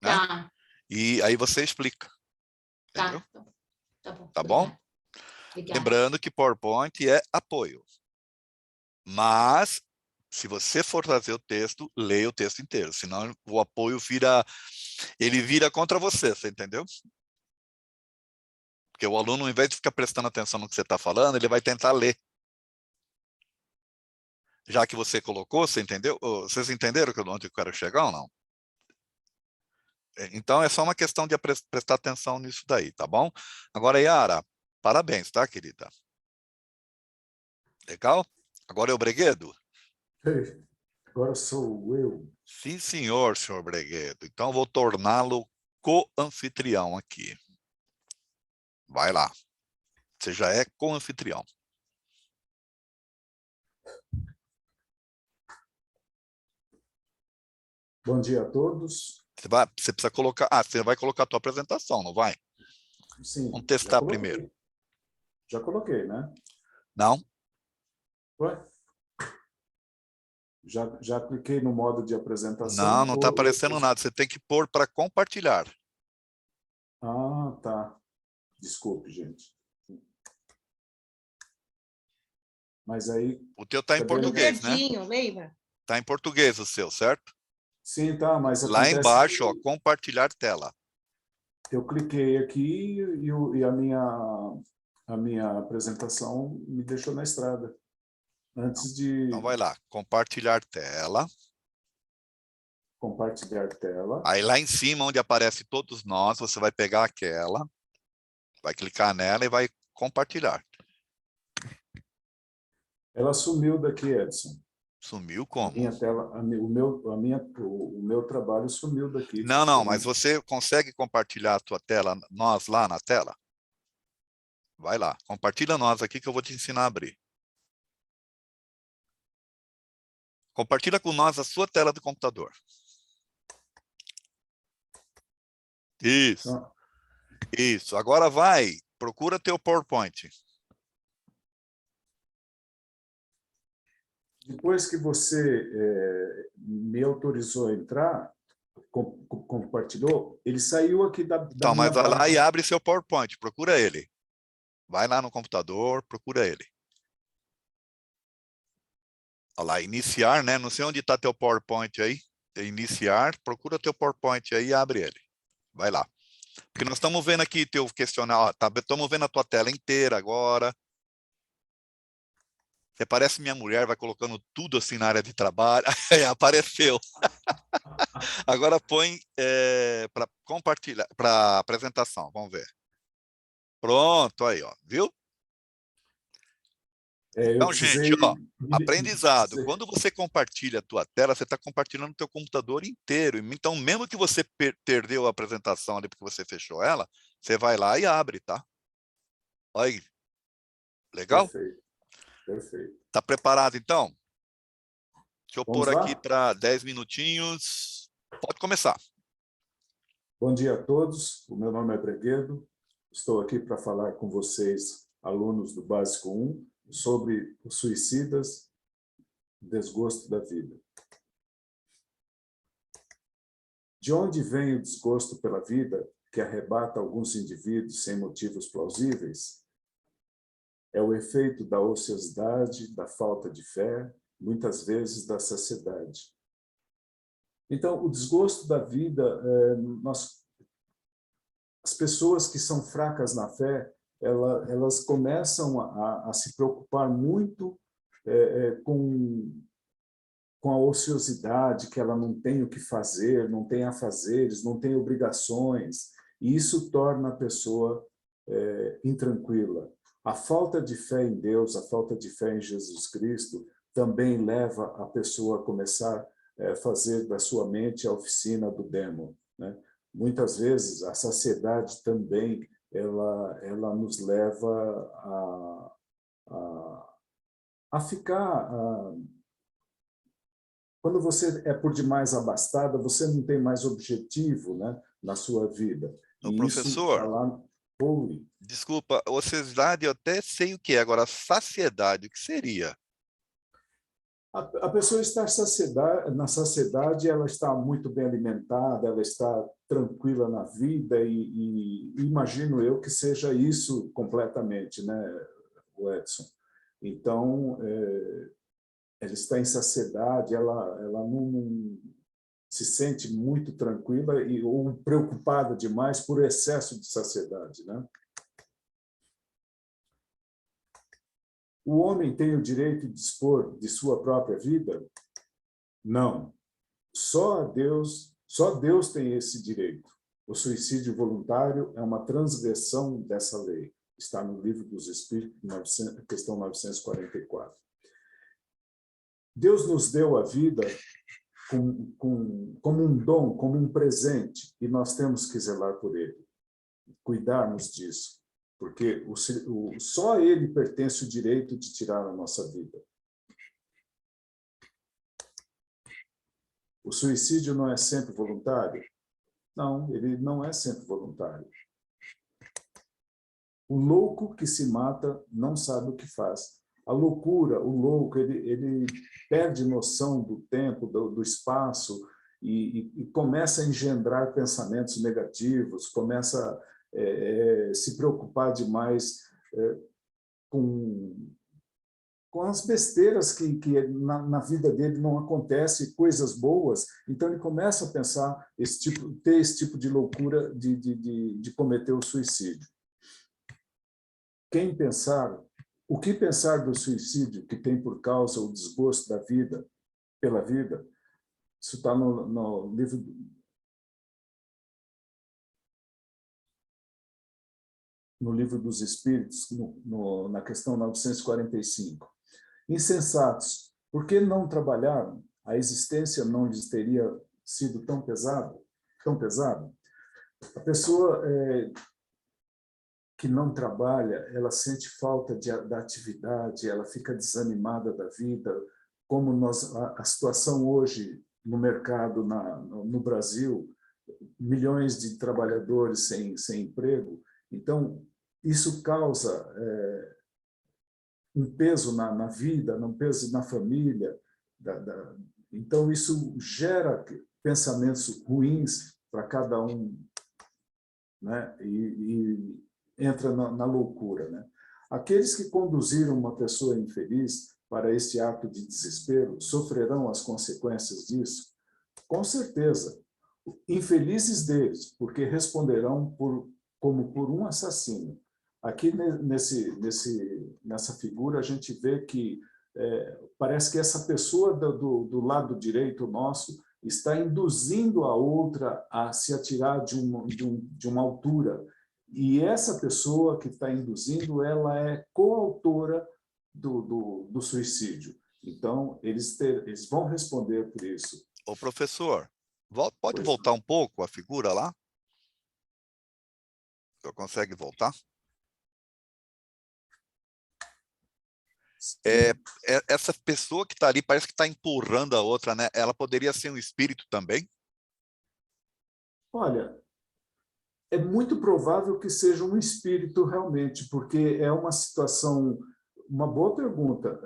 né? Tá. E aí você explica. Entendeu? Tá bom. Tá bom? Obrigada. Lembrando que PowerPoint é apoio. Mas, se você for trazer o texto, leia o texto inteiro. Senão o apoio vira contra você, você entendeu? Porque o aluno, ao invés de ficar prestando atenção no que você está falando, ele vai tentar ler. Já que você colocou, você entendeu? Vocês entenderam onde eu quero chegar ou não? Então, é só uma questão de prestar atenção nisso daí, tá bom? Agora, Yara, parabéns, tá, querida? Legal? Agora é o Breguedo? Agora sou eu. Sim, senhor Breguedo. Então, vou torná-lo co-anfitrião aqui. Vai lá. Você já é co-anfitrião. Bom dia a todos. Você precisa colocar... você vai colocar a tua apresentação, não vai? Sim. Vamos testar primeiro. Já coloquei, né? Não? Ué? Já cliquei no modo de apresentação. Não está aparecendo nada. Você tem que pôr para compartilhar. Ah, tá. Desculpe, gente. Mas aí... O teu está em português, né? Lembra? Está em português o seu, certo? Sim, tá, mas lá embaixo, ó, compartilhar tela. Eu cliquei aqui e a minha apresentação me deixou na estrada. Antes de... Então vai lá, compartilhar tela. Compartilhar tela. Aí lá em cima, onde aparece todos nós, você vai pegar aquela, vai clicar nela e vai compartilhar. Ela sumiu daqui, Edson. Sumiu como? Minha tela, o meu trabalho sumiu daqui. Não, mas você consegue compartilhar a tua tela, nós lá na tela? Vai lá, compartilha nós aqui que eu vou te ensinar a abrir. Compartilha com nós a sua tela do computador. Isso. Ah. Isso. Agora vai, procura teu PowerPoint. Depois que você me autorizou a entrar, compartilhou, ele saiu aqui da Então, minha mas vai lá página. e abre seu PowerPoint, procura ele. Vai lá no computador, procura ele. Olha lá, iniciar, né? Não sei onde está teu PowerPoint aí. Iniciar, procura teu PowerPoint aí e abre ele. Vai lá. Porque nós estamos vendo aqui teu questionário, estamos vendo a tua tela inteira agora. Você parece minha mulher, vai colocando tudo assim na área de trabalho. Apareceu. Agora põe para compartilhar, para apresentação, vamos ver. Pronto, aí, ó, viu? Então, gente, ó, aprendizado. Quando você compartilha a tua tela, você está compartilhando o teu computador inteiro. Então, mesmo que você perdeu a apresentação ali porque você fechou ela, você vai lá e abre, tá? Olha aí. Legal? Perfeito. Perfeito. Tá preparado, então? Deixa eu Vamos pôr lá? aqui para 10 minutinhos. Pode começar. Bom dia a todos. O meu nome é Breguedo. Estou aqui para falar com vocês, alunos do Básico 1, sobre os suicidas, desgosto da vida. De onde vem o desgosto pela vida que arrebata alguns indivíduos sem motivos plausíveis? É o efeito da ociosidade, da falta de fé, muitas vezes da saciedade. Então, o desgosto da vida, as pessoas que são fracas na fé, elas começam a se preocupar muito com a ociosidade, que ela não tem o que fazer, não tem afazeres, não tem obrigações, e isso torna a pessoa intranquila. A falta de fé em Deus, a falta de fé em Jesus Cristo, também leva a pessoa a começar a fazer da sua mente a oficina do demo, né? Muitas vezes a saciedade também ela nos leva a ficar... Quando você é por demais abastada, você não tem mais objetivo, né, na sua vida. O E professor, isso tá lá... Oi. Desculpa, ociosidade eu até sei o que é, agora saciedade, o que seria? A pessoa está na saciedade, ela está muito bem alimentada, ela está tranquila na vida e imagino eu que seja isso completamente, né, Edson? Então, ela está em saciedade, ela não se sente muito tranquila ou preocupada demais por excesso de saciedade, né? O homem tem o direito de dispor de sua própria vida? Não. Só Deus tem esse direito. O suicídio voluntário é uma transgressão dessa lei. Está no Livro dos Espíritos, questão 944. Deus nos deu a vida como um dom, como um presente, e nós temos que zelar por ele, cuidarmos disso. Porque só ele pertence o direito de tirar a nossa vida. O suicídio não é sempre voluntário? Não, ele não é sempre voluntário. O louco que se mata não sabe o que faz. A loucura, o louco, ele perde noção do tempo, do espaço, e começa a engendrar pensamentos negativos, começa se preocupar demais com as besteiras que na vida dele não acontecem, coisas boas, então ele começa a pensar, ter esse tipo de loucura de cometer o suicídio. O que pensar do suicídio que tem por causa o desgosto da vida, pela vida? Isso está no livro... No Livro dos Espíritos, na questão 945. Insensatos, por que não trabalharam? A existência não lhes teria sido tão pesada? A pessoa que não trabalha, ela sente falta da atividade, ela fica desanimada da vida, como a situação hoje no mercado, no Brasil, milhões de trabalhadores sem emprego. Então, isso causa um peso na vida, um peso na família. Então, isso gera pensamentos ruins para cada um, né? E entra na loucura, né? Aqueles que conduziram uma pessoa infeliz para este ato de desespero sofrerão as consequências disso? Com certeza. Infelizes deles, porque responderão como por um assassino. Aqui nessa figura a gente vê que parece que essa pessoa do lado direito nosso está induzindo a outra a se atirar de uma altura. E essa pessoa que está induzindo, ela é coautora do suicídio. Então, eles vão responder por isso. Ô, professor, pode voltar um pouco a figura lá? O senhor consegue voltar? Essa pessoa que está ali parece que está empurrando a outra, né? Ela poderia ser um espírito também? Olha, é muito provável que seja um espírito realmente, porque é uma situação... Uma boa pergunta.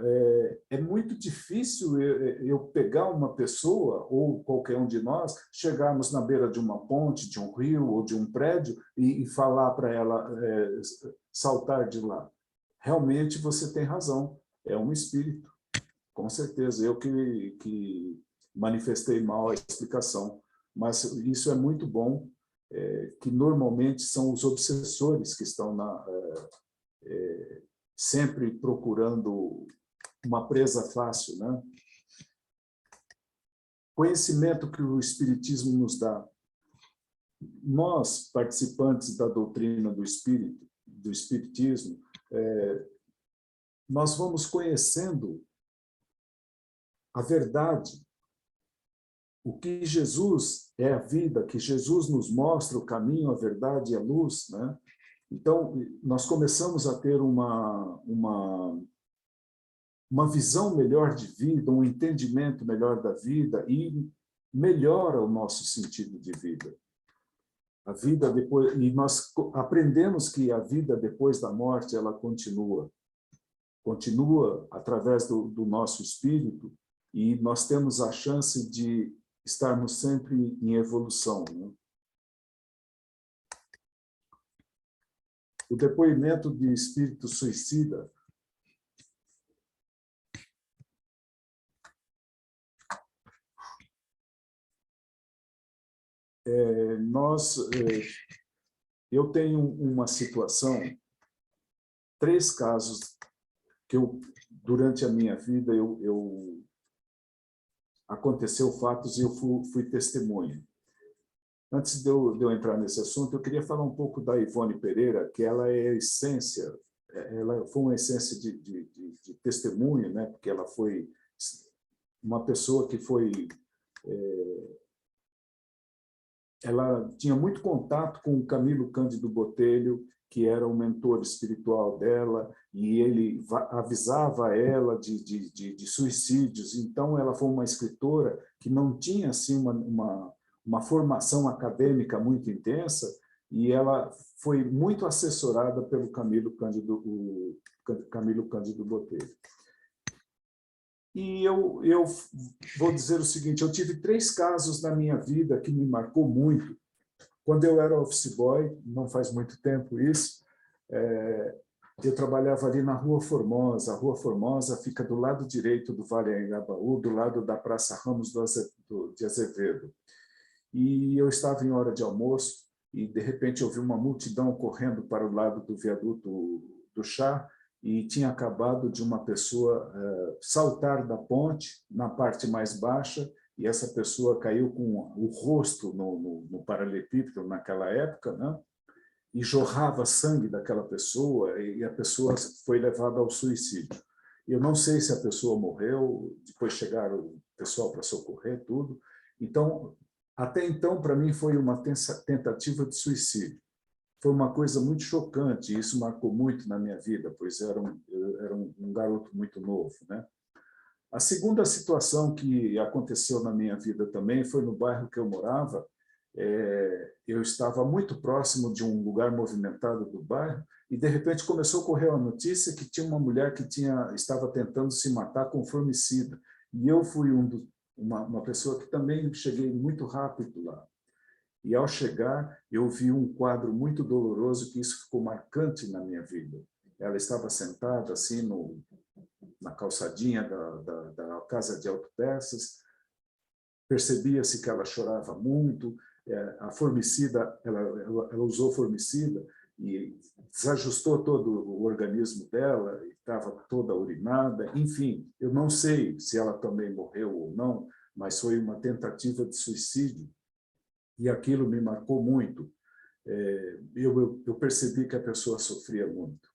É muito difícil eu pegar uma pessoa, ou qualquer um de nós, chegarmos na beira de uma ponte, de um rio ou de um prédio e falar para ela saltar de lá. Realmente você tem razão. É um espírito, com certeza. Eu que manifestei mal a explicação. Mas isso é muito bom, que normalmente são os obsessores que estão sempre procurando uma presa fácil, né? Conhecimento que o Espiritismo nos dá. Nós, participantes da doutrina do Espiritismo, nós vamos conhecendo a verdade, o que Jesus é a vida, que Jesus nos mostra o caminho, a verdade e a luz, né? Então, nós começamos a ter uma visão melhor de vida, um entendimento melhor da vida e melhora o nosso sentido de vida. A vida depois, e nós aprendemos que a vida depois da morte, ela continua através do nosso espírito, e nós temos a chance de estarmos sempre em evolução, né? O depoimento de espírito suicida eu tenho uma situação, 3 casos que durante a minha vida, aconteceu fatos e eu fui testemunha. Antes de eu entrar nesse assunto, eu queria falar um pouco da Ivone Pereira, que ela é a essência, ela foi uma essência de testemunho, né? Porque ela foi uma pessoa que foi... ela tinha muito contato com o Camilo Cândido Botelho, que era o mentor espiritual dela, e ele avisava ela de suicídios. Então, ela foi uma escritora que não tinha assim, uma formação acadêmica muito intensa, e ela foi muito assessorada pelo Camilo Cândido Botelho. E eu vou dizer o seguinte, eu tive 3 casos na minha vida que me marcou muito. Quando eu era office boy, não faz muito tempo isso, eu trabalhava ali na Rua Formosa. A Rua Formosa fica do lado direito do Vale Anhangabaú, do lado da Praça Ramos de Azevedo. E eu estava em hora de almoço e, de repente, eu vi uma multidão correndo para o lado do viaduto do Chá, e tinha acabado de uma pessoa saltar da ponte na parte mais baixa, e essa pessoa caiu com o rosto no paralelepípedo naquela época, né? E jorrava sangue daquela pessoa, e a pessoa foi levada ao suicídio. Eu não sei se a pessoa morreu, depois chegaram o pessoal para socorrer, tudo. Então, até então, para mim, foi uma tentativa de suicídio. Foi uma coisa muito chocante, e isso marcou muito na minha vida, pois eu era um garoto muito novo, né? A segunda situação que aconteceu na minha vida também foi no bairro que eu morava. Eu estava muito próximo de um lugar movimentado do bairro, e de repente começou a correr a notícia que tinha uma mulher que estava tentando se matar com formicida. E eu fui uma pessoa que também cheguei muito rápido lá. E, ao chegar, eu vi um quadro muito doloroso, que isso ficou marcante na minha vida. Ela estava sentada assim na calçadinha da casa de autopeças. Percebia-se que ela chorava muito. A formicida, ela usou formicida e desajustou todo o organismo dela, estava toda urinada. Enfim, eu não sei se ela também morreu ou não, mas foi uma tentativa de suicídio. E aquilo me marcou muito. Eu percebi que a pessoa sofria muito.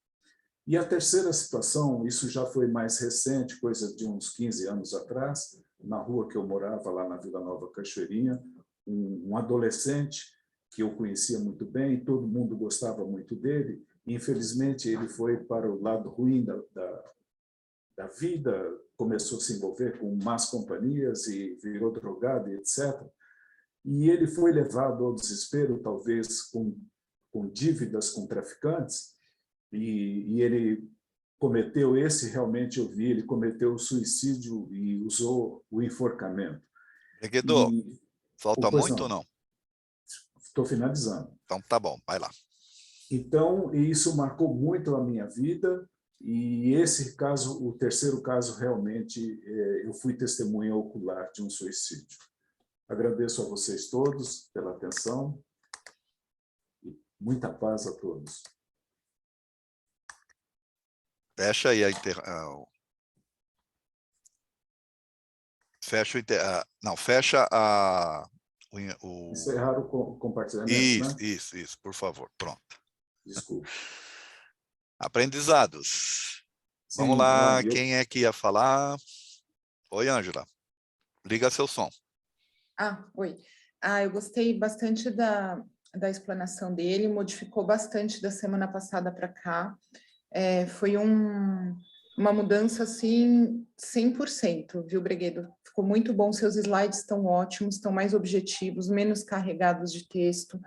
E a terceira situação, isso já foi mais recente, coisa de uns 15 anos atrás, na rua que eu morava, lá na Vila Nova Cachoeirinha, um adolescente que eu conhecia muito bem, todo mundo gostava muito dele, e, infelizmente, ele foi para o lado ruim da vida, começou a se envolver com más companhias e virou drogado, etc. E ele foi levado ao desespero, talvez com dívidas com traficantes, e ele cometeu realmente eu vi, ele cometeu o suicídio e usou o enforcamento. Breguedor, falta muito ou não? Estou finalizando. Então, tá bom, vai lá. Então, isso marcou muito a minha vida, e esse caso, o terceiro caso, realmente, eu fui testemunha ocular de um suicídio. Agradeço a vocês todos pela atenção e muita paz a todos. Fecha aí fecha Encerrar o compartilhamento, isso, né? Isso, por favor. Pronto. Desculpa. Aprendizados. Sim, Vamos lá, não, quem é que ia falar? Oi, Ângela. Liga seu som. Oi. Eu gostei bastante da explanação dele, modificou bastante da semana passada para cá. Foi uma mudança, assim, 100%, viu, Breguedo? Ficou muito bom, seus slides estão ótimos, estão mais objetivos, menos carregados de texto.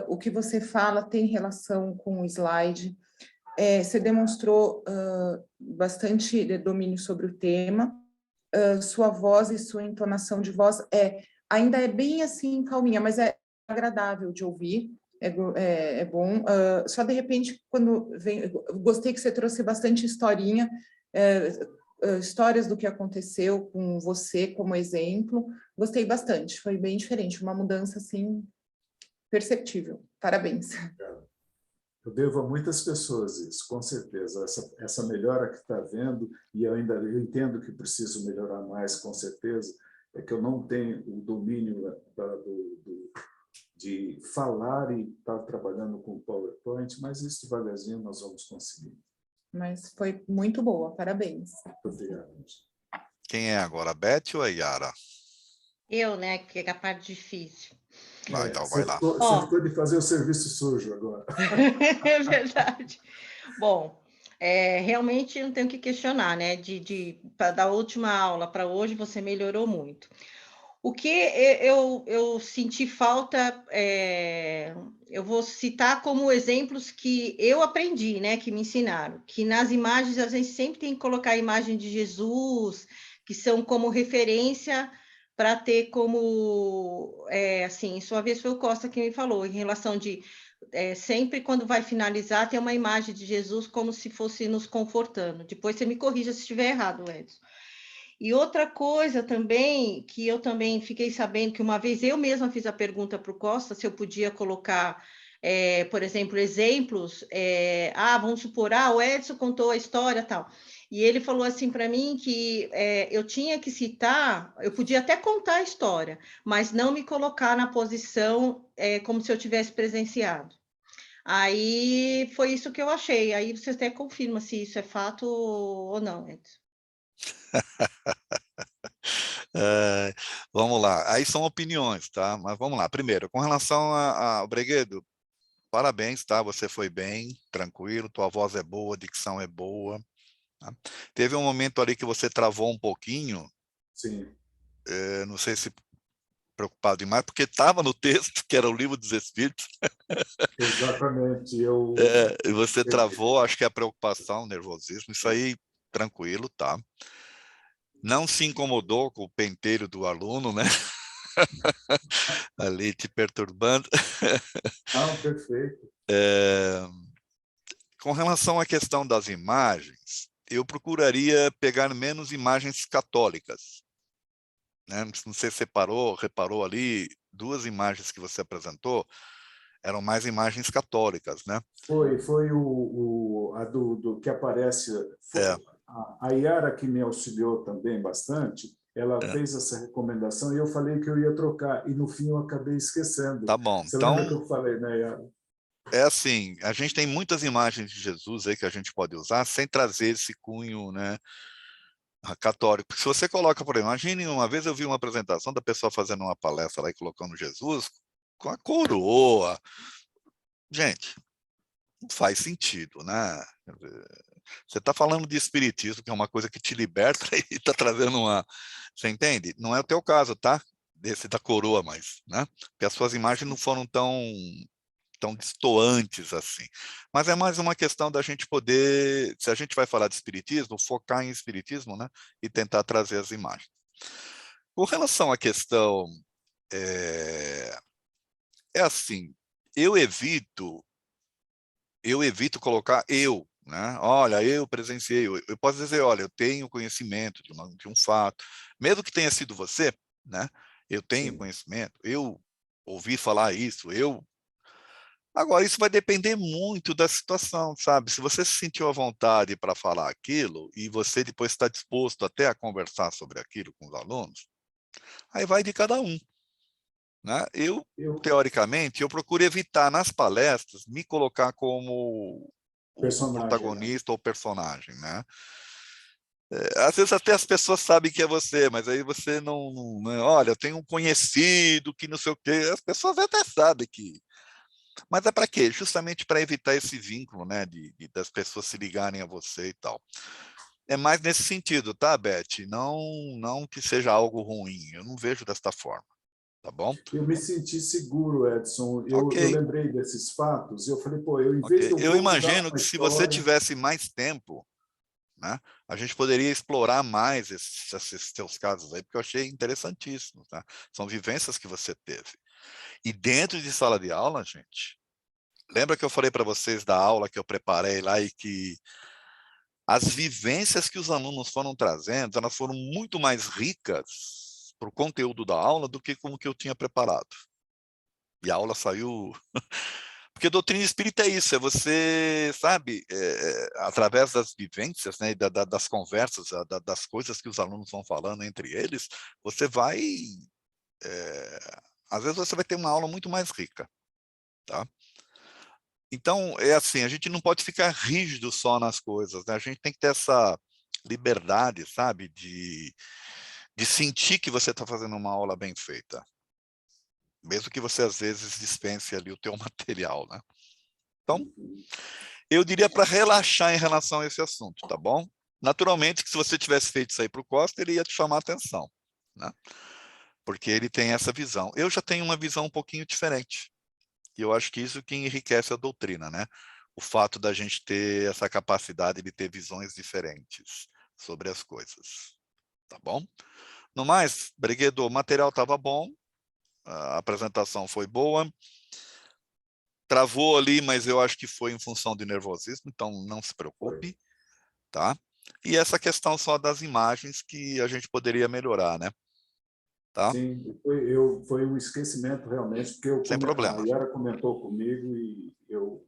O que você fala tem relação com o slide. Você demonstrou bastante domínio sobre o tema. Sua voz e sua entonação de voz ainda é bem assim calminha, mas é agradável de ouvir, é bom. Só de repente, quando vem, eu gostei que você trouxe bastante historinha, histórias do que aconteceu com você como exemplo. Gostei bastante, foi bem diferente, uma mudança assim perceptível. Parabéns. eu devo a muitas pessoas isso, com certeza. Essa melhora que está havendo, e eu entendo que preciso melhorar mais, com certeza, é que eu não tenho o domínio de falar e estar trabalhando com o PowerPoint, mas isso devagarzinho nós vamos conseguir. Mas foi muito boa, parabéns. Muito obrigado. Quem é agora, a Beth ou a Yara? Eu, né, que é a parte difícil. Então vai lá. Você ficou de fazer o serviço sujo agora. É verdade. Bom, realmente não tenho que questionar, né? Da última aula para hoje, você melhorou muito. O que eu senti falta, eu vou citar como exemplos que eu aprendi, né? Que me ensinaram. Que nas imagens, a gente sempre tem que colocar a imagem de Jesus, que são como referência para ter como, assim, sua vez foi o Costa que me falou, em relação de sempre quando vai finalizar, tem uma imagem de Jesus como se fosse nos confortando. Depois você me corrija se estiver errado, Edson. E outra coisa também, que eu também fiquei sabendo, que uma vez eu mesma fiz a pergunta para o Costa, se eu podia colocar, por exemplo, exemplos, vamos supor, o Edson contou a história e tal. E ele falou assim para mim que eu tinha que citar, eu podia até contar a história, mas não me colocar na posição como se eu tivesse presenciado. Aí foi isso que eu achei. Aí você até confirma se isso é fato ou não, Edson. Vamos lá, aí são opiniões, tá? Mas vamos lá. Primeiro, com relação ao Breguedo, parabéns, tá? Você foi bem, tranquilo, tua voz é boa, dicção é boa. Tá? Teve um momento ali que você travou um pouquinho. Sim. Não sei se preocupado demais, porque estava no texto, que era o Livro dos Espíritos. Exatamente. E você travou, acho que é a preocupação, nervosismo, isso aí, tranquilo, tá? Não se incomodou com o pentelho do aluno, né? Ali te perturbando. Perfeito. Com relação à questão das imagens, eu procuraria pegar menos imagens católicas. Né? Não sei se você reparou ali, duas imagens que você apresentou eram mais imagens católicas, né? Foi a do que aparece. A Yara, que me auxiliou também bastante, ela fez essa recomendação e eu falei que eu ia trocar, e no fim eu acabei esquecendo. Tá bom. Você então, lembra que eu falei, né, Yara? É assim, a gente tem muitas imagens de Jesus aí que a gente pode usar sem trazer esse cunho, né, católico. Porque se você coloca, por exemplo, imagine, uma vez eu vi uma apresentação da pessoa fazendo uma palestra lá e colocando Jesus com a coroa. Gente, não faz sentido, né? Você está falando de espiritismo, que é uma coisa que te liberta e está trazendo uma... Você entende? Não é o teu caso, tá? Desse da coroa, mas, né? Porque as suas imagens não foram tão destoantes assim. Mas é mais uma questão da gente poder, se a gente vai falar de espiritismo, focar em espiritismo, né? E tentar trazer as imagens. Com relação à questão, assim, eu evito colocar eu, né? Olha, eu presenciei, eu posso dizer, olha, eu tenho conhecimento de um fato, mesmo que tenha sido você, né? Eu tenho conhecimento, eu ouvi falar isso, Agora, isso vai depender muito da situação, sabe? Se você se sentiu à vontade para falar aquilo e você depois está disposto até a conversar sobre aquilo com os alunos, aí vai de cada um. Né? Teoricamente, eu procuro evitar nas palestras me colocar como protagonista ou personagem, né? Às vezes até as pessoas sabem que é você, mas aí você não olha, eu tenho um conhecido que não sei o quê, as pessoas até sabem que... Mas é para quê? Justamente para evitar esse vínculo, né, das pessoas se ligarem a você e tal. É mais nesse sentido, tá, Beth? Não que seja algo ruim, eu não vejo desta forma, tá bom? Eu me senti seguro, Edson. Eu Ok. lembrei desses fatos e eu falei, pô, em vez Ok. de eu Eu vou imagino usar uma que se você história... tivesse mais tempo, né, a gente poderia explorar mais esses teus casos aí, porque eu achei interessantíssimo, tá? São vivências que você teve. E dentro de sala de aula, gente, lembra que eu falei para vocês da aula que eu preparei lá e que as vivências que os alunos foram trazendo, elas foram muito mais ricas para o conteúdo da aula do que como que eu tinha preparado. E a aula saiu... Porque doutrina espírita é isso, é você, sabe, através das vivências, né, das conversas, das coisas que os alunos vão falando entre eles, você vai... às vezes você vai ter uma aula muito mais rica, tá? Então, é assim, a gente não pode ficar rígido só nas coisas, né? A gente tem que ter essa liberdade, sabe, de sentir que você está fazendo uma aula bem feita. Mesmo que você, às vezes, dispense ali o teu material, né? Então, eu diria para relaxar em relação a esse assunto, tá bom? Naturalmente, que se você tivesse feito isso aí para o Costa, ele ia te chamar a atenção, né? Porque ele tem essa visão. Eu já tenho uma visão um pouquinho diferente. E eu acho que isso que enriquece a doutrina, né? O fato da gente ter essa capacidade de ter visões diferentes sobre as coisas, tá bom? No mais, Breguedo, o material estava bom, a apresentação foi boa, travou ali, mas eu acho que foi em função de nervosismo, então não se preocupe, tá? E essa questão só das imagens que a gente poderia melhorar, né? Tá? Sim, foi um esquecimento realmente, porque Sem a problema. Yara comentou comigo e eu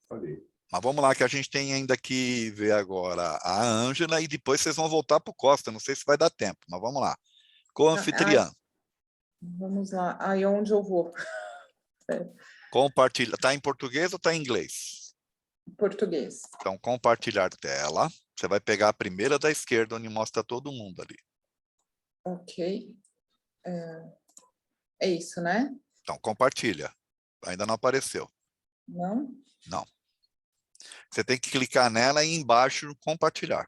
falei. Mas vamos lá, que a gente tem ainda que ver agora a Ângela e depois vocês vão voltar para o Costa. Não sei se vai dar tempo, mas vamos lá. Co-anfitriã. Vamos lá. Aí onde eu vou? Compartilha. Está em português ou está em inglês? Português. Então, compartilhar tela. Você vai pegar a primeira da esquerda, onde mostra todo mundo ali. Ok. É isso, né? Então, compartilha. Ainda não apareceu. Não? Não. Você tem que clicar nela e embaixo compartilhar.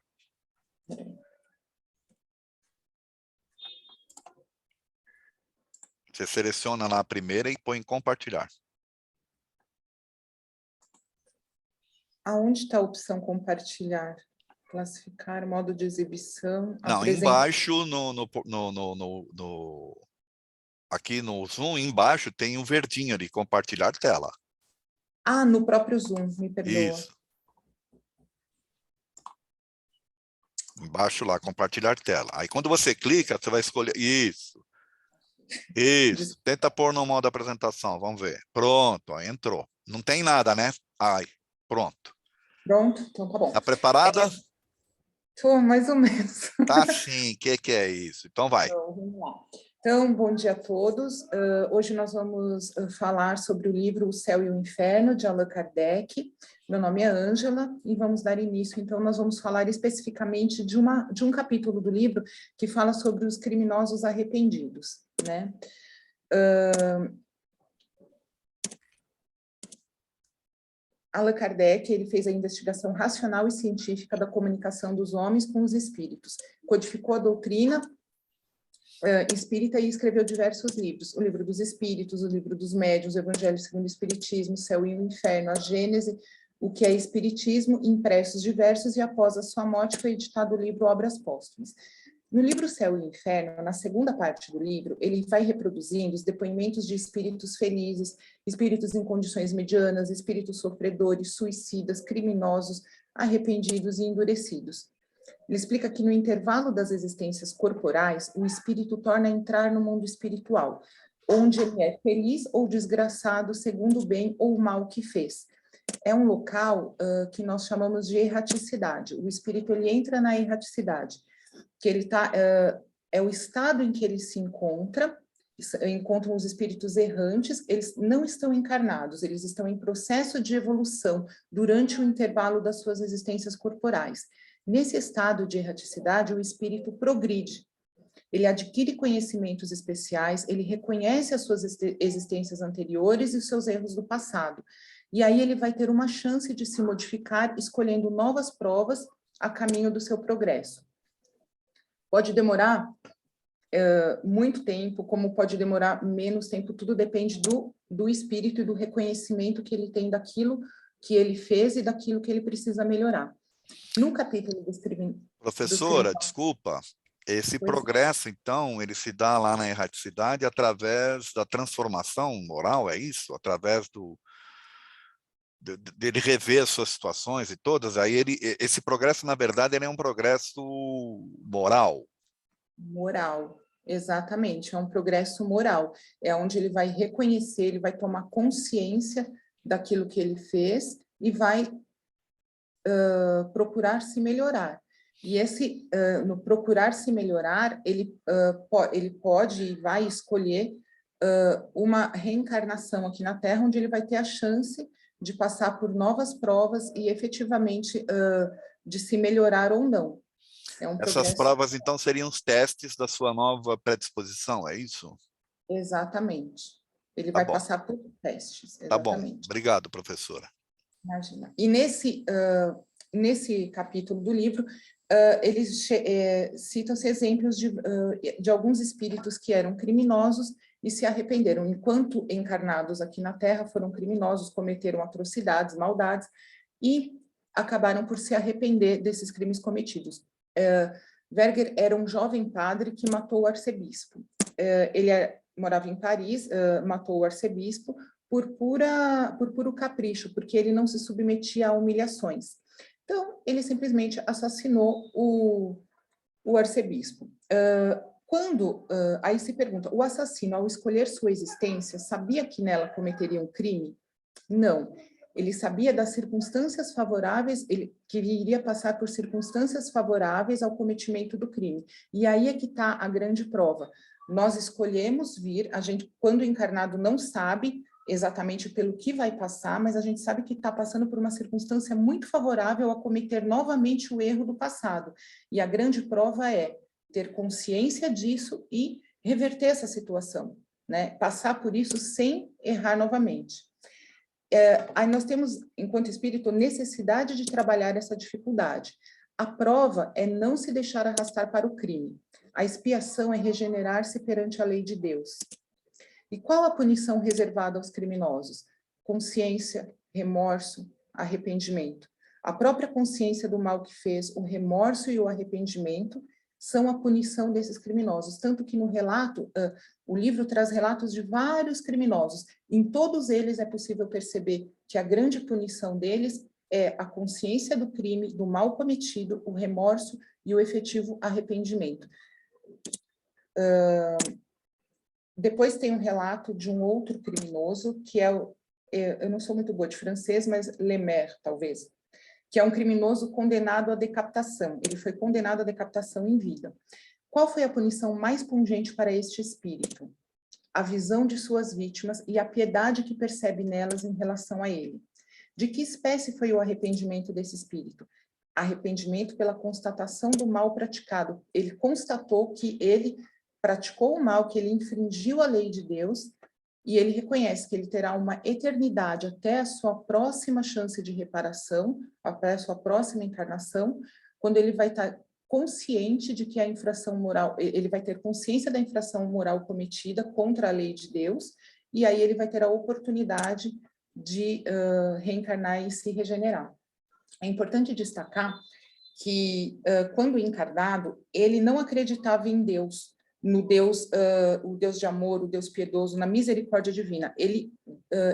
Você seleciona lá a primeira e põe em compartilhar. Aonde está a opção compartilhar? Classificar, modo de exibição, Não, apresentar. embaixo, aqui no Zoom, embaixo tem um verdinho ali, compartilhar tela. Ah, no próprio Zoom, me perdoa. Isso. Embaixo lá, compartilhar tela. Aí quando você clica, você vai escolher... Isso. Isso. Tenta pôr no modo apresentação, vamos ver. Pronto, ó, entrou. Não tem nada, né? Ai, pronto. Pronto? Então tá bom. Tá preparada? Tô mais ou menos. Tá sim, o que é isso? Então vai. Então, vamos lá. Então, bom dia a todos. Hoje nós vamos falar sobre o livro O Céu e o Inferno, de Allan Kardec. Meu nome é Ângela e vamos dar início. Então, nós vamos falar especificamente de um capítulo do livro que fala sobre os criminosos arrependidos, né? Allan Kardec, ele fez a investigação racional e científica da comunicação dos homens com os espíritos, codificou a doutrina espírita e escreveu diversos livros, o Livro dos Espíritos, o Livro dos Médiuns, o Evangelho segundo o Espiritismo, o Céu e o Inferno, a Gênese, o que é Espiritismo, impressos diversos, e após a sua morte foi editado o livro Obras Póstumas. No livro Céu e Inferno, na segunda parte do livro, ele vai reproduzindo os depoimentos de espíritos felizes, espíritos em condições medianas, espíritos sofredores, suicidas, criminosos, arrependidos e endurecidos. Ele explica que no intervalo das existências corporais, o espírito torna a entrar no mundo espiritual, onde ele é feliz ou desgraçado segundo o bem ou o mal que fez. É um local que nós chamamos de erraticidade. O espírito ele entra na erraticidade, que ele tá, é o estado em que ele se encontra encontram os espíritos errantes, eles não estão encarnados, eles estão em processo de evolução durante o intervalo das suas existências corporais. Nesse estado de erraticidade, o espírito progride. Ele adquire conhecimentos especiais, ele reconhece as suas existências anteriores e os seus erros do passado. E aí ele vai ter uma chance de se modificar, escolhendo novas provas a caminho do seu progresso. Pode demorar muito tempo, como pode demorar menos tempo, tudo depende do espírito e do reconhecimento que ele tem daquilo que ele fez e daquilo que ele precisa melhorar. No capítulo Professora, desculpa, esse progresso, então, ele se dá lá na erraticidade através da transformação moral, é isso? Através dele rever as suas situações e todas, aí esse progresso, na verdade, ele é um progresso moral. Moral, exatamente, é um progresso moral, é onde ele vai reconhecer, ele vai tomar consciência daquilo que ele fez e vai procurar se melhorar. E no procurar se melhorar, ele pode e vai escolher uma reencarnação aqui na Terra, onde ele vai ter a chance de passar por novas provas e efetivamente de se melhorar ou não. Essas provas, então, seriam os testes da sua nova predisposição, é isso? Exatamente. Ele vai passar por testes. Tá bom. Obrigado, professora. Imagina. E nesse capítulo do livro, eles citam-se exemplos de alguns espíritos que eram criminosos e se arrependeram. Enquanto encarnados aqui na Terra, foram criminosos, cometeram atrocidades, maldades, e acabaram por se arrepender desses crimes cometidos. Verger era um jovem padre que matou o arcebispo. Ele morava em Paris, matou o arcebispo por puro capricho, porque ele não se submetia a humilhações. Então, ele simplesmente assassinou o arcebispo. Aí se pergunta, o assassino, ao escolher sua existência, sabia que nela cometeria um crime? Não. Ele sabia das circunstâncias favoráveis, que ele iria passar por circunstâncias favoráveis ao cometimento do crime. E aí é que está a grande prova. Nós escolhemos vir, a gente, quando encarnado, não sabe exatamente pelo que vai passar, mas a gente sabe que está passando por uma circunstância muito favorável a cometer novamente o erro do passado. E a grande prova é ter consciência disso e reverter essa situação, né? Passar por isso sem errar novamente. Aí nós temos, enquanto espírito, necessidade de trabalhar essa dificuldade. A prova é não se deixar arrastar para o crime. A expiação é regenerar-se perante a lei de Deus. E qual a punição reservada aos criminosos? Consciência, remorso, arrependimento. A própria consciência do mal que fez, o remorso e o arrependimento são a punição desses criminosos. Tanto que no relato, o livro traz relatos de vários criminosos. Em todos eles é possível perceber que a grande punição deles é a consciência do crime, do mal cometido, o remorso e o efetivo arrependimento. Depois tem um relato de um outro criminoso, que eu não sou muito boa de francês, mas Lemaire, talvez, que é um criminoso condenado à decapitação. Ele foi condenado à decapitação em vida. Qual foi a punição mais pungente para este espírito? A visão de suas vítimas e a piedade que percebe nelas em relação a ele. De que espécie foi o arrependimento desse espírito? Arrependimento pela constatação do mal praticado. Ele constatou que ele praticou o mal, que ele infringiu a lei de Deus, e ele reconhece que ele terá uma eternidade até a sua próxima chance de reparação, até a sua próxima encarnação, quando ele vai estar consciente de que a infração moral, ele vai ter consciência da infração moral cometida contra a lei de Deus, e aí ele vai ter a oportunidade de reencarnar e se regenerar. É importante destacar que, quando encarnado, ele não acreditava em Deus, no Deus, o Deus de amor, o Deus piedoso, na misericórdia divina. Ele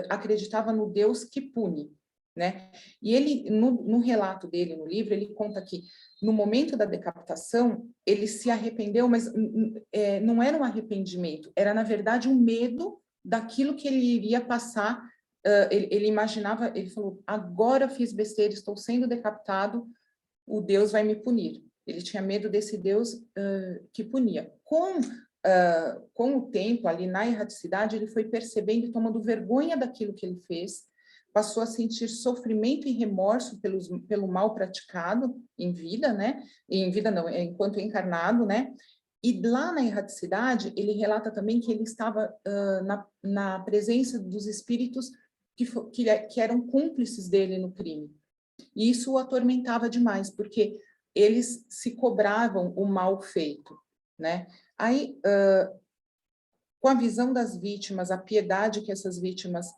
acreditava no Deus que pune, né? E ele, no relato dele, no livro, ele conta que no momento da decapitação, ele se arrependeu, mas não era um arrependimento, era, na verdade, um medo daquilo que ele iria passar. Ele imaginava, ele falou, agora fiz besteira, estou sendo decapitado, o Deus vai me punir. Ele tinha medo desse Deus que punia. Com com o tempo, ali na erraticidade, ele foi percebendo e tomando vergonha daquilo que ele fez, passou a sentir sofrimento e remorso pelo mal praticado em vida, né? Em vida não, enquanto encarnado, né? E lá na erraticidade, ele relata também que ele estava na presença dos espíritos que eram cúmplices dele no crime. E isso o atormentava demais, porque eles se cobravam o mal feito, né? Aí, com a visão das vítimas, a piedade que essas vítimas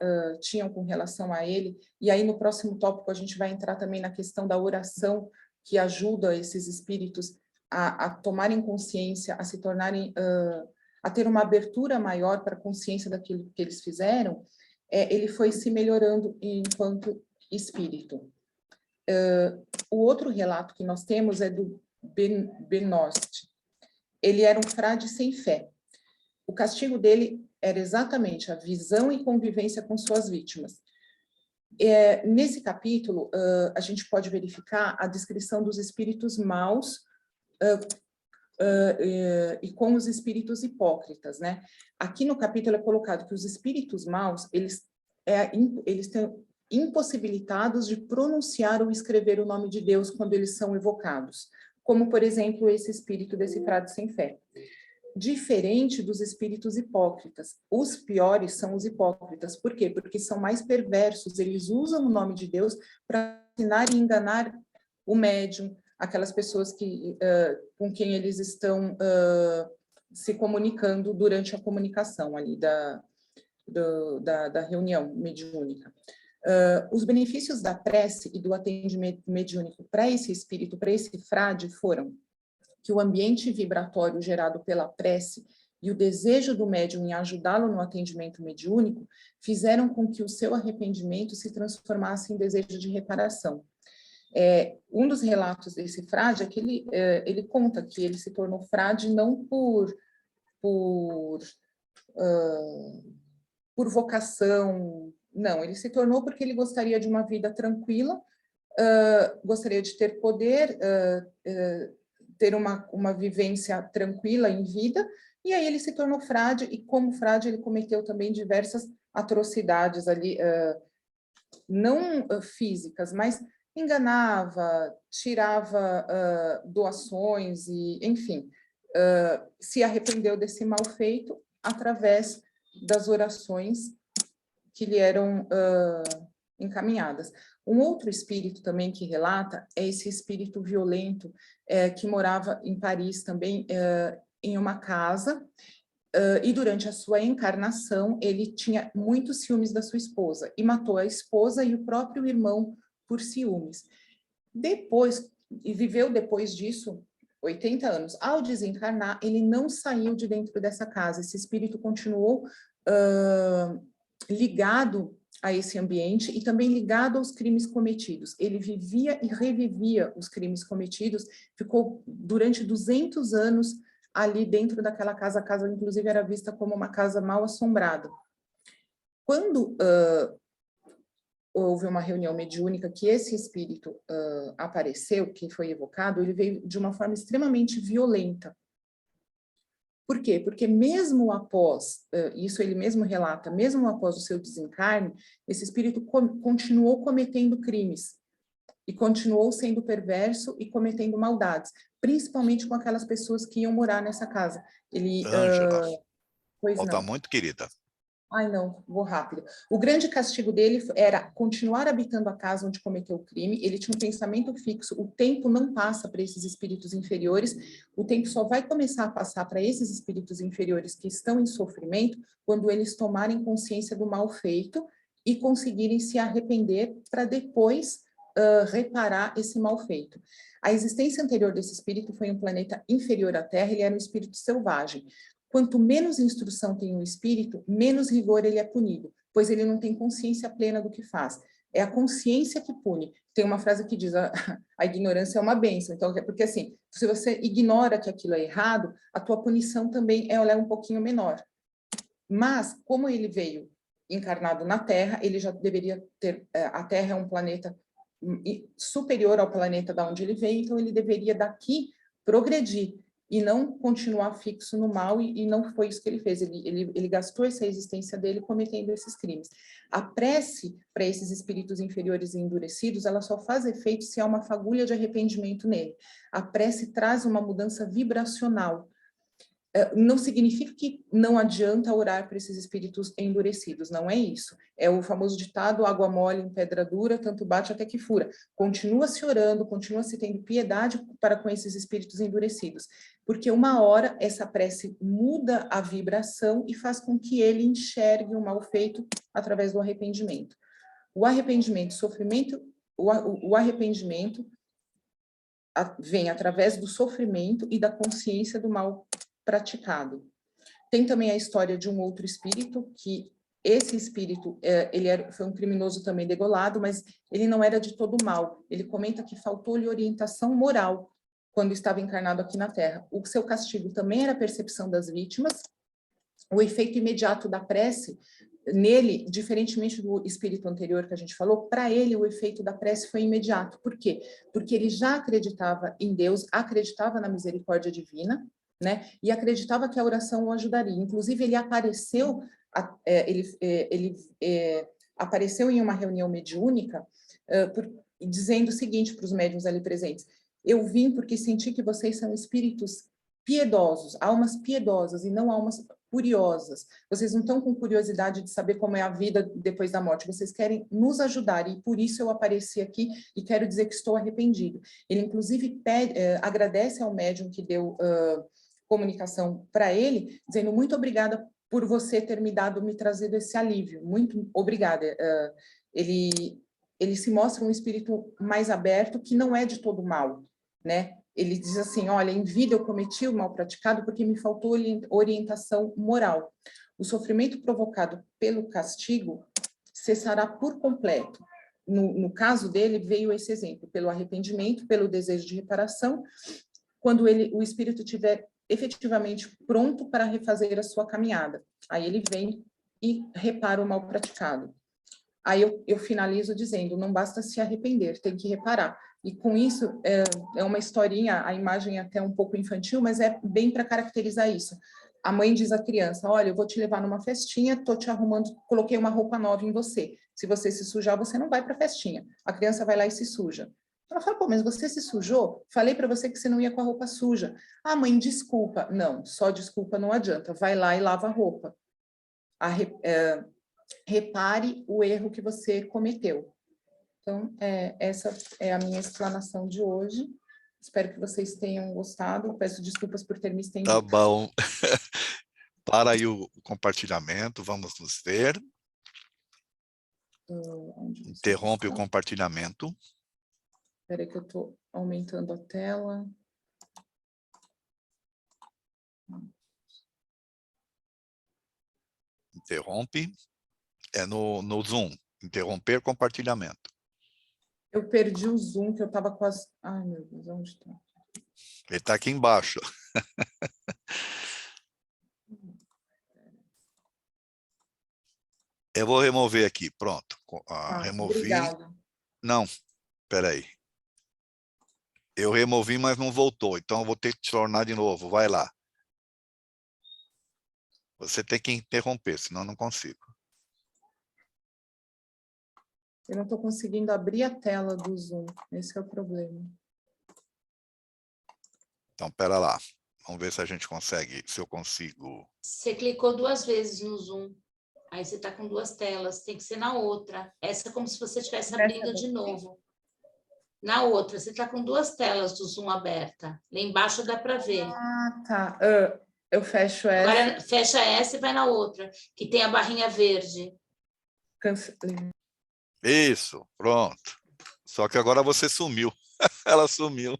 tinham com relação a ele, e aí no próximo tópico a gente vai entrar também na questão da oração, que ajuda esses espíritos a tomarem consciência, a se tornarem, a ter uma abertura maior para a consciência daquilo que eles fizeram, ele foi se melhorando enquanto espírito. O outro relato que nós temos é do Benost. Ele era um frade sem fé. O castigo dele era exatamente a visão e convivência com suas vítimas. Nesse capítulo, a gente pode verificar a descrição dos espíritos maus e com os espíritos hipócritas, né? Aqui no capítulo é colocado que os espíritos maus, eles estão impossibilitados de pronunciar ou escrever o nome de Deus quando eles são evocados, como, por exemplo, esse espírito desse frade sem fé. Diferente dos espíritos hipócritas. Os piores são os hipócritas. Por quê? Porque são mais perversos. Eles usam o nome de Deus para ensinar e enganar o médium, aquelas pessoas com quem eles estão se comunicando durante a comunicação ali da reunião mediúnica. Os benefícios da prece e do atendimento mediúnico para esse espírito, para esse frade, foram que o ambiente vibratório gerado pela prece e o desejo do médium em ajudá-lo no atendimento mediúnico fizeram com que o seu arrependimento se transformasse em desejo de reparação. Um dos relatos desse frade é que ele conta que ele se tornou frade não por vocação, não, ele se tornou porque ele gostaria de uma vida tranquila, gostaria de ter poder, ter uma vivência tranquila em vida, e aí ele se tornou frade, e como frade ele cometeu também diversas atrocidades ali, não físicas, mas enganava, tirava doações, e enfim, se arrependeu desse mal feito através das orações que lhe eram encaminhadas. Um outro espírito também que relata é esse espírito violento que morava em Paris também, em uma casa, e durante a sua encarnação ele tinha muitos ciúmes da sua esposa e matou a esposa e o próprio irmão por ciúmes. Viveu depois disso 80 anos. Ao desencarnar, ele não saiu de dentro dessa casa. Esse espírito continuou ligado a esse ambiente e também ligado aos crimes cometidos. Ele vivia e revivia os crimes cometidos, ficou durante 200 anos ali dentro daquela casa. A casa, inclusive, era vista como uma casa mal assombrada. Quando houve uma reunião mediúnica que esse espírito apareceu, que foi evocado, ele veio de uma forma extremamente violenta. Por quê? Porque mesmo após, isso ele mesmo relata, mesmo após o seu desencarne, esse espírito continuou cometendo crimes e continuou sendo perverso e cometendo maldades, principalmente com aquelas pessoas que iam morar nessa casa. Ângela, pois falta não. muito, querida. Ai, não, vou rápido. O grande castigo dele era continuar habitando a casa onde cometeu o crime. Ele tinha um pensamento fixo. O tempo não passa para esses espíritos inferiores. O tempo só vai começar a passar para esses espíritos inferiores que estão em sofrimento quando eles tomarem consciência do mal feito e conseguirem se arrepender para depois reparar esse mal feito. A existência anterior desse espírito foi um planeta inferior à Terra. Ele era um espírito selvagem. Quanto menos instrução tem o espírito, menos rigor ele é punido, pois ele não tem consciência plena do que faz. É a consciência que pune. Tem uma frase que diz, a ignorância é uma bênção. Então, porque assim, se você ignora que aquilo é errado, a tua punição também ela é um pouquinho menor. Mas, como ele veio encarnado na Terra, ele já deveria ter... A Terra é um planeta superior ao planeta da onde ele veio, então ele deveria daqui progredir. e não continuar fixo no mal, e não foi isso que ele fez. Ele gastou essa existência dele cometendo esses crimes. A prece para esses espíritos inferiores e endurecidos, ela só faz efeito se há uma fagulha de arrependimento nele. A prece traz uma mudança vibracional. Não significa que não adianta orar para esses espíritos endurecidos, não é isso. É o famoso ditado, água mole em pedra dura, tanto bate até que fura. Continua se orando, continua se tendo piedade para com esses espíritos endurecidos, porque uma hora essa prece muda a vibração e faz com que ele enxergue o mal feito através do arrependimento. O arrependimento, sofrimento, o arrependimento vem através do sofrimento e da consciência do mal praticado. Tem também a história de um outro espírito, que esse espírito, foi um criminoso também degolado, mas ele não era de todo mal. Ele comenta que faltou-lhe orientação moral quando estava encarnado aqui na Terra. O seu castigo também era a percepção das vítimas. O efeito imediato da prece, nele, diferentemente do espírito anterior que a gente falou, para ele o efeito da prece foi imediato. Por quê? Porque ele já acreditava em Deus, acreditava na misericórdia divina, né? E acreditava que a oração o ajudaria. Inclusive, ele apareceu, apareceu em uma reunião mediúnica, dizendo o seguinte para os médiuns ali presentes: eu vim porque senti que vocês são espíritos piedosos, almas piedosas e não almas curiosas. Vocês não estão com curiosidade de saber como é a vida depois da morte, vocês querem nos ajudar, e por isso eu apareci aqui e quero dizer que estou arrependido. Ele, inclusive, agradece ao médium que deu comunicação para ele, dizendo: muito obrigada por você ter me trazido esse alívio, muito obrigada. Ele se mostra um espírito mais aberto, que não é de todo mal, né? Ele diz assim: olha, em vida eu cometi o mal praticado porque me faltou orientação moral. O sofrimento provocado pelo castigo cessará por completo. No caso dele, veio esse exemplo: pelo arrependimento, pelo desejo de reparação, quando o espírito tiver efetivamente pronto para refazer a sua caminhada. Aí ele vem e repara o mal praticado. Aí eu finalizo dizendo: não basta se arrepender, tem que reparar. E com isso, é uma historinha, a imagem é até um pouco infantil, mas é bem para caracterizar isso. A mãe diz à criança: olha, eu vou te levar numa festinha, estou te arrumando, coloquei uma roupa nova em você. Se você se sujar, você não vai para a festinha. A criança vai lá e se suja. Ela fala: pô, mas você se sujou? Falei para você que você não ia com a roupa suja. Ah, mãe, desculpa. Não, só desculpa não adianta. Vai lá e lava a roupa. Repare o erro que você cometeu. Então, essa é a minha explanação de hoje. Espero que vocês tenham gostado. Peço desculpas por ter me estendido. Tá bom. Para aí o compartilhamento, vamos nos ver. Interrompe o compartilhamento. Espera aí que eu estou aumentando a tela. Interrompe. É no Zoom. Interromper compartilhamento. Eu perdi o Zoom, que eu estava quase... Ai, meu Deus, onde está? Ele está aqui embaixo. Eu vou remover aqui. Pronto. Removi. Obrigada. Não, espera aí. Eu removi, mas não voltou. Então, eu vou ter que te tornar de novo. Vai lá. Você tem que interromper, senão eu não consigo. Eu não estou conseguindo abrir a tela do Zoom. Esse é o problema. Então, espera lá. Vamos ver se a gente consegue, se eu consigo. Você clicou 2 vezes no Zoom. Aí você está com 2 telas. Tem que ser na outra. Essa é como se você estivesse abrindo de novo. Na outra, você está com 2 telas do Zoom aberta. Lá embaixo dá para ver. Ah, tá. Eu fecho essa. Agora, fecha essa e vai na outra, que tem a barrinha verde. Cancelei. Isso, pronto. Só que agora você sumiu. Ela sumiu.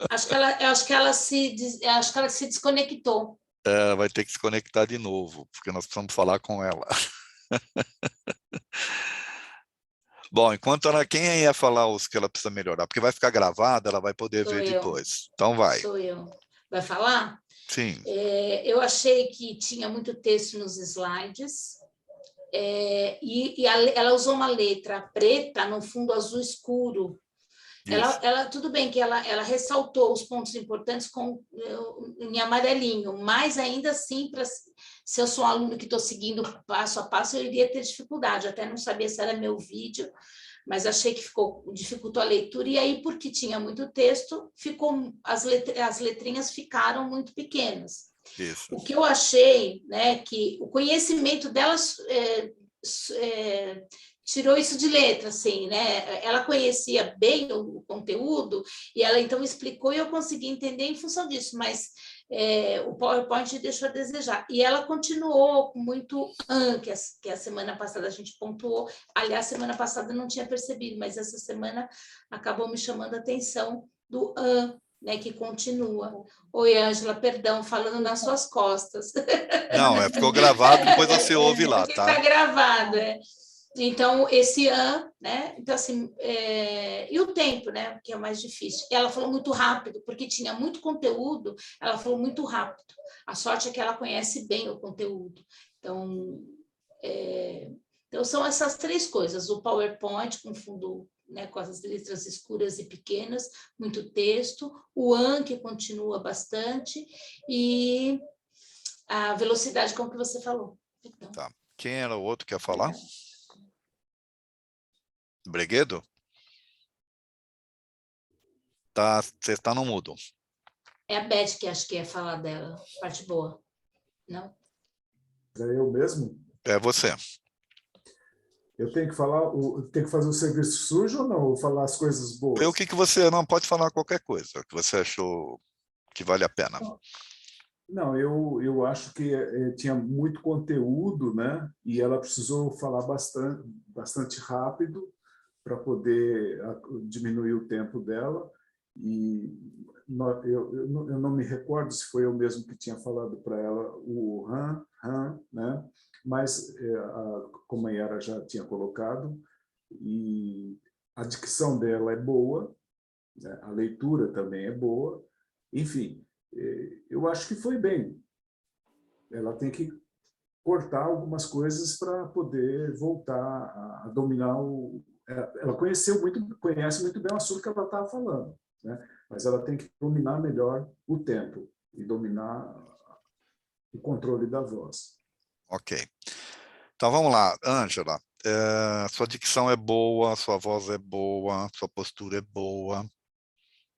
Acho que ela se desconectou. Ela vai ter que se conectar de novo, porque nós precisamos falar com ela. Bom, enquanto quem ia falar os que ela precisa melhorar? Porque vai ficar gravada, ela vai poder ver depois. Então vai. Sou eu. Vai falar? Sim. Eu achei que tinha muito texto nos slides. Ela usou uma letra preta no fundo azul escuro. Tudo bem que ela ressaltou os pontos importantes em amarelinho, mas ainda assim, se eu sou um aluno que estou seguindo passo a passo, eu iria ter dificuldade. Eu até não sabia se era meu vídeo, mas achei que dificultou a leitura, e aí, porque tinha muito texto, as letrinhas ficaram muito pequenas. Isso. O que eu achei, né, que o conhecimento delas tirou isso de letra, assim, né? Ela conhecia bem o conteúdo e ela então explicou e eu consegui entender em função disso, mas o PowerPoint deixou a desejar. E ela continuou com muito que a semana passada a gente pontuou. Aliás, semana passada eu não tinha percebido, mas essa semana acabou me chamando a atenção do né, que continua. Oi, Ângela, perdão, falando nas suas costas. Não, ficou gravado, depois você ouve lá, tá? Está gravado, Então, esse né? Então, assim, e o tempo, né? Que é o mais difícil. Ela falou muito rápido, porque tinha muito conteúdo, ela falou muito rápido. A sorte é que ela conhece bem o conteúdo. Então, então são essas três coisas: o PowerPoint com fundo, né, com as letras escuras e pequenas, muito texto, o que continua bastante, e a velocidade com que você falou. Então, tá. Quem era o outro que ia falar? Breguedo? Tá, você está no mudo. É a Beth que acho que ia falar dela, parte boa. Não? É eu mesmo? É você. Eu tenho que falar, tenho que fazer o serviço sujo ou não? Ou falar as coisas boas? Vê o que você não pode falar qualquer coisa, o que você achou que vale a pena. Não, eu acho que tinha muito conteúdo, né? E ela precisou falar bastante rápido para poder diminuir o tempo dela. E eu não me recordo se foi eu mesmo que tinha falado para ela o né? Mas como a Yara já tinha colocado, e a dicção dela é boa, né? A leitura também é boa, enfim, eu acho que foi bem. Ela tem que cortar algumas coisas para poder voltar a dominar ela conhece muito bem o assunto que ela estava falando, né? Mas ela tem que dominar melhor o tempo e dominar o controle da voz. Ok. Então vamos lá, Ângela. Sua dicção é boa, sua voz é boa, sua postura é boa.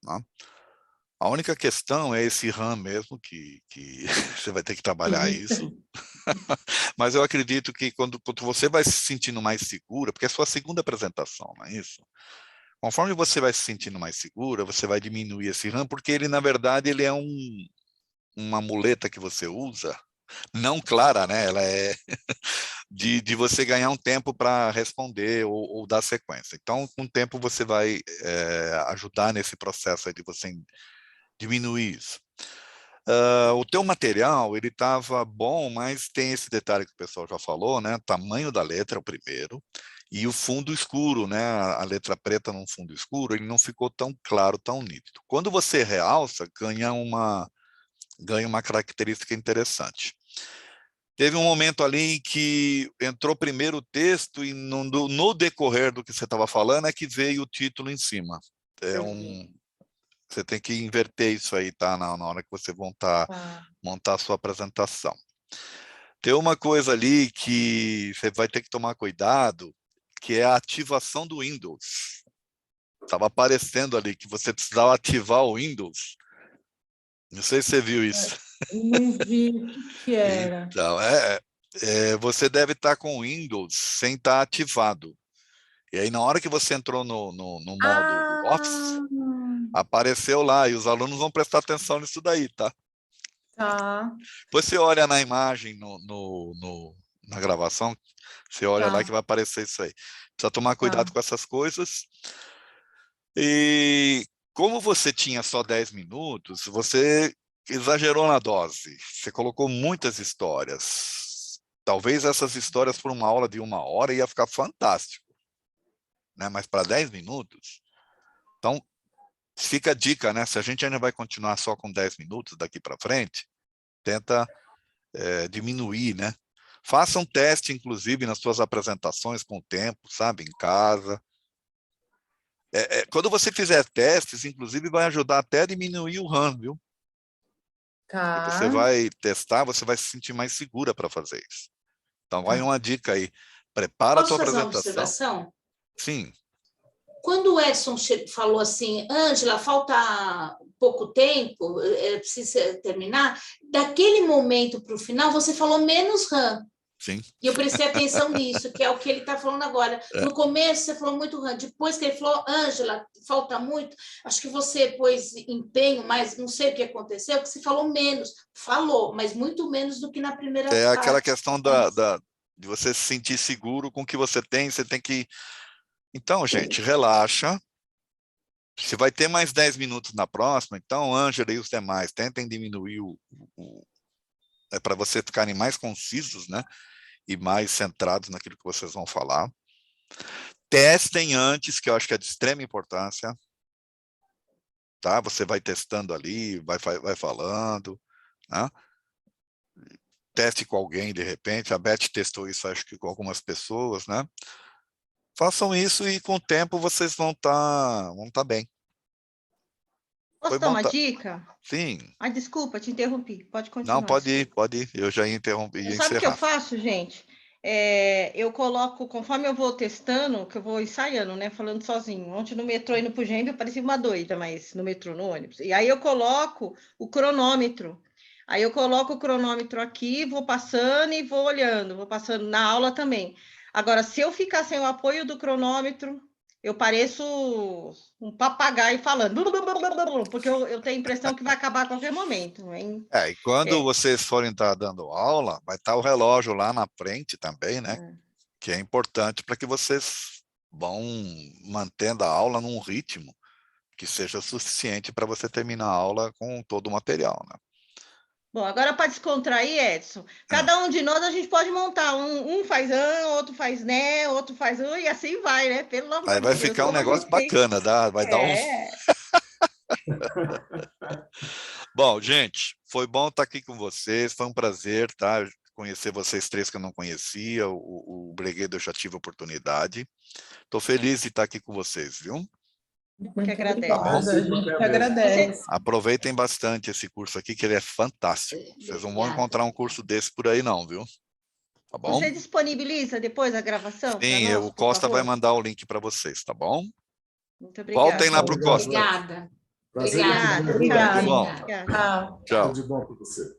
Né? A única questão é esse RAM mesmo, que você vai ter que trabalhar isso. Mas eu acredito que quando você vai se sentindo mais segura, porque é a sua segunda apresentação, não é isso? Conforme você vai se sentindo mais segura, você vai diminuir esse RAM, porque ele, na verdade, ele é uma muleta que você usa, não clara, né? Ela é de você ganhar um tempo para responder ou dar sequência. Então, com o tempo, você vai ajudar nesse processo aí de você diminuir isso. O teu material, ele estava bom, mas tem esse detalhe que o pessoal já falou, né? Tamanho da letra é o primeiro, e o fundo escuro, né? A letra preta num fundo escuro, ele não ficou tão claro, tão nítido. Quando você realça, ganha uma característica interessante. Teve um momento ali em que entrou primeiro o texto e no decorrer do que você estava falando é que veio o título em cima. Você tem que inverter isso aí, tá? Na hora que você montar a sua apresentação. Tem uma coisa ali que você vai ter que tomar cuidado, que é a ativação do Windows. Estava aparecendo ali que você precisava ativar o Windows. Não sei se você viu isso. Não vi o que era. Então, você deve estar com o Windows sem estar ativado. E aí, na hora que você entrou no modo Office, apareceu lá, e os alunos vão prestar atenção nisso daí, tá? Tá. Você olha na imagem, na gravação, você olha lá que vai aparecer isso aí. Precisa tomar cuidado com essas coisas. E como você tinha só 10 minutos, você exagerou na dose. Você colocou muitas histórias. Talvez essas histórias por uma aula de 1 hora ia ficar fantástico. Né? Mas para 10 minutos... Então, fica a dica, né? Se a gente ainda vai continuar só com 10 minutos daqui para frente, tenta diminuir, né? Faça um teste, inclusive, nas suas apresentações com o tempo, sabe? Em casa. Quando você fizer testes, inclusive, vai ajudar até a diminuir o RAM, viu? Tá. Você vai testar, você vai se sentir mais segura para fazer isso. Então, vai uma dica aí. Prepara a Posso tua fazer uma apresentação. observação? Sim. Quando o Edson falou assim, Ângela, falta pouco tempo, precisa terminar, daquele momento para o final, você falou menos RAM. Sim. E eu prestei atenção nisso, que é o que ele está falando agora. No começo, você falou muito RAM. Depois que ele falou, Ângela, falta muito, acho que você pôs empenho, mas não sei o que aconteceu, que você falou menos. Falou, mas muito menos do que na primeira parte. É aquela questão de você se sentir seguro com o que você tem que... Então, gente, relaxa. Se vai ter mais 10 minutos na próxima, então, Ângela e os demais, tentem diminuir para vocês ficarem mais concisos, né? E mais centrados naquilo que vocês vão falar. Testem antes, que eu acho que é de extrema importância. Tá? Você vai testando ali, vai falando, né? Teste com alguém, de repente. A Beth testou isso, acho que com algumas pessoas, né? Façam isso e, com o tempo, vocês vão tá bem. Posso dar uma dica? Sim. Ai, desculpa, te interrompi. Pode continuar. Não, pode ir. Eu já ia interromper. Sabe o que eu faço, gente? Eu coloco, conforme eu vou testando, que eu vou ensaiando, né? Falando sozinho. Ontem no metrô, indo pro Gêmeo, eu parecia uma doida, mas no metrô, no ônibus. E aí eu coloco o cronômetro. Aí eu coloco o cronômetro aqui, vou passando e vou olhando. Vou passando na aula também. Agora, se eu ficar sem o apoio do cronômetro, eu pareço um papagaio falando, porque eu tenho a impressão que vai acabar a qualquer momento. Hein? E quando vocês forem estar dando aula, vai estar o relógio lá na frente também, né? Que é importante para que vocês vão mantendo a aula num ritmo que seja suficiente para você terminar a aula com todo o material, né? Bom, agora para descontrair, Edson, cada um de nós a gente pode montar, um faz outro faz né, outro faz e assim vai, né? Pelo amor de Deus. Vai ficar um negócio bacana, vai dar um... Bom, gente, foi bom estar aqui com vocês, foi um prazer, tá? Conhecer vocês três que eu não conhecia, o Breguedo eu já tive oportunidade. Estou feliz de estar aqui com vocês, viu? Que agradece. A gente agradece. Aproveitem bastante esse curso aqui, que ele é fantástico. Vocês não vão encontrar um curso desse por aí não, viu? Tá bom? Você disponibiliza depois a gravação? Sim, o Costa vai mandar o link para vocês, tá bom? Muito obrigada. Voltem lá para o Costa. Obrigada. Obrigada. Tchau. Tudo de bom para você.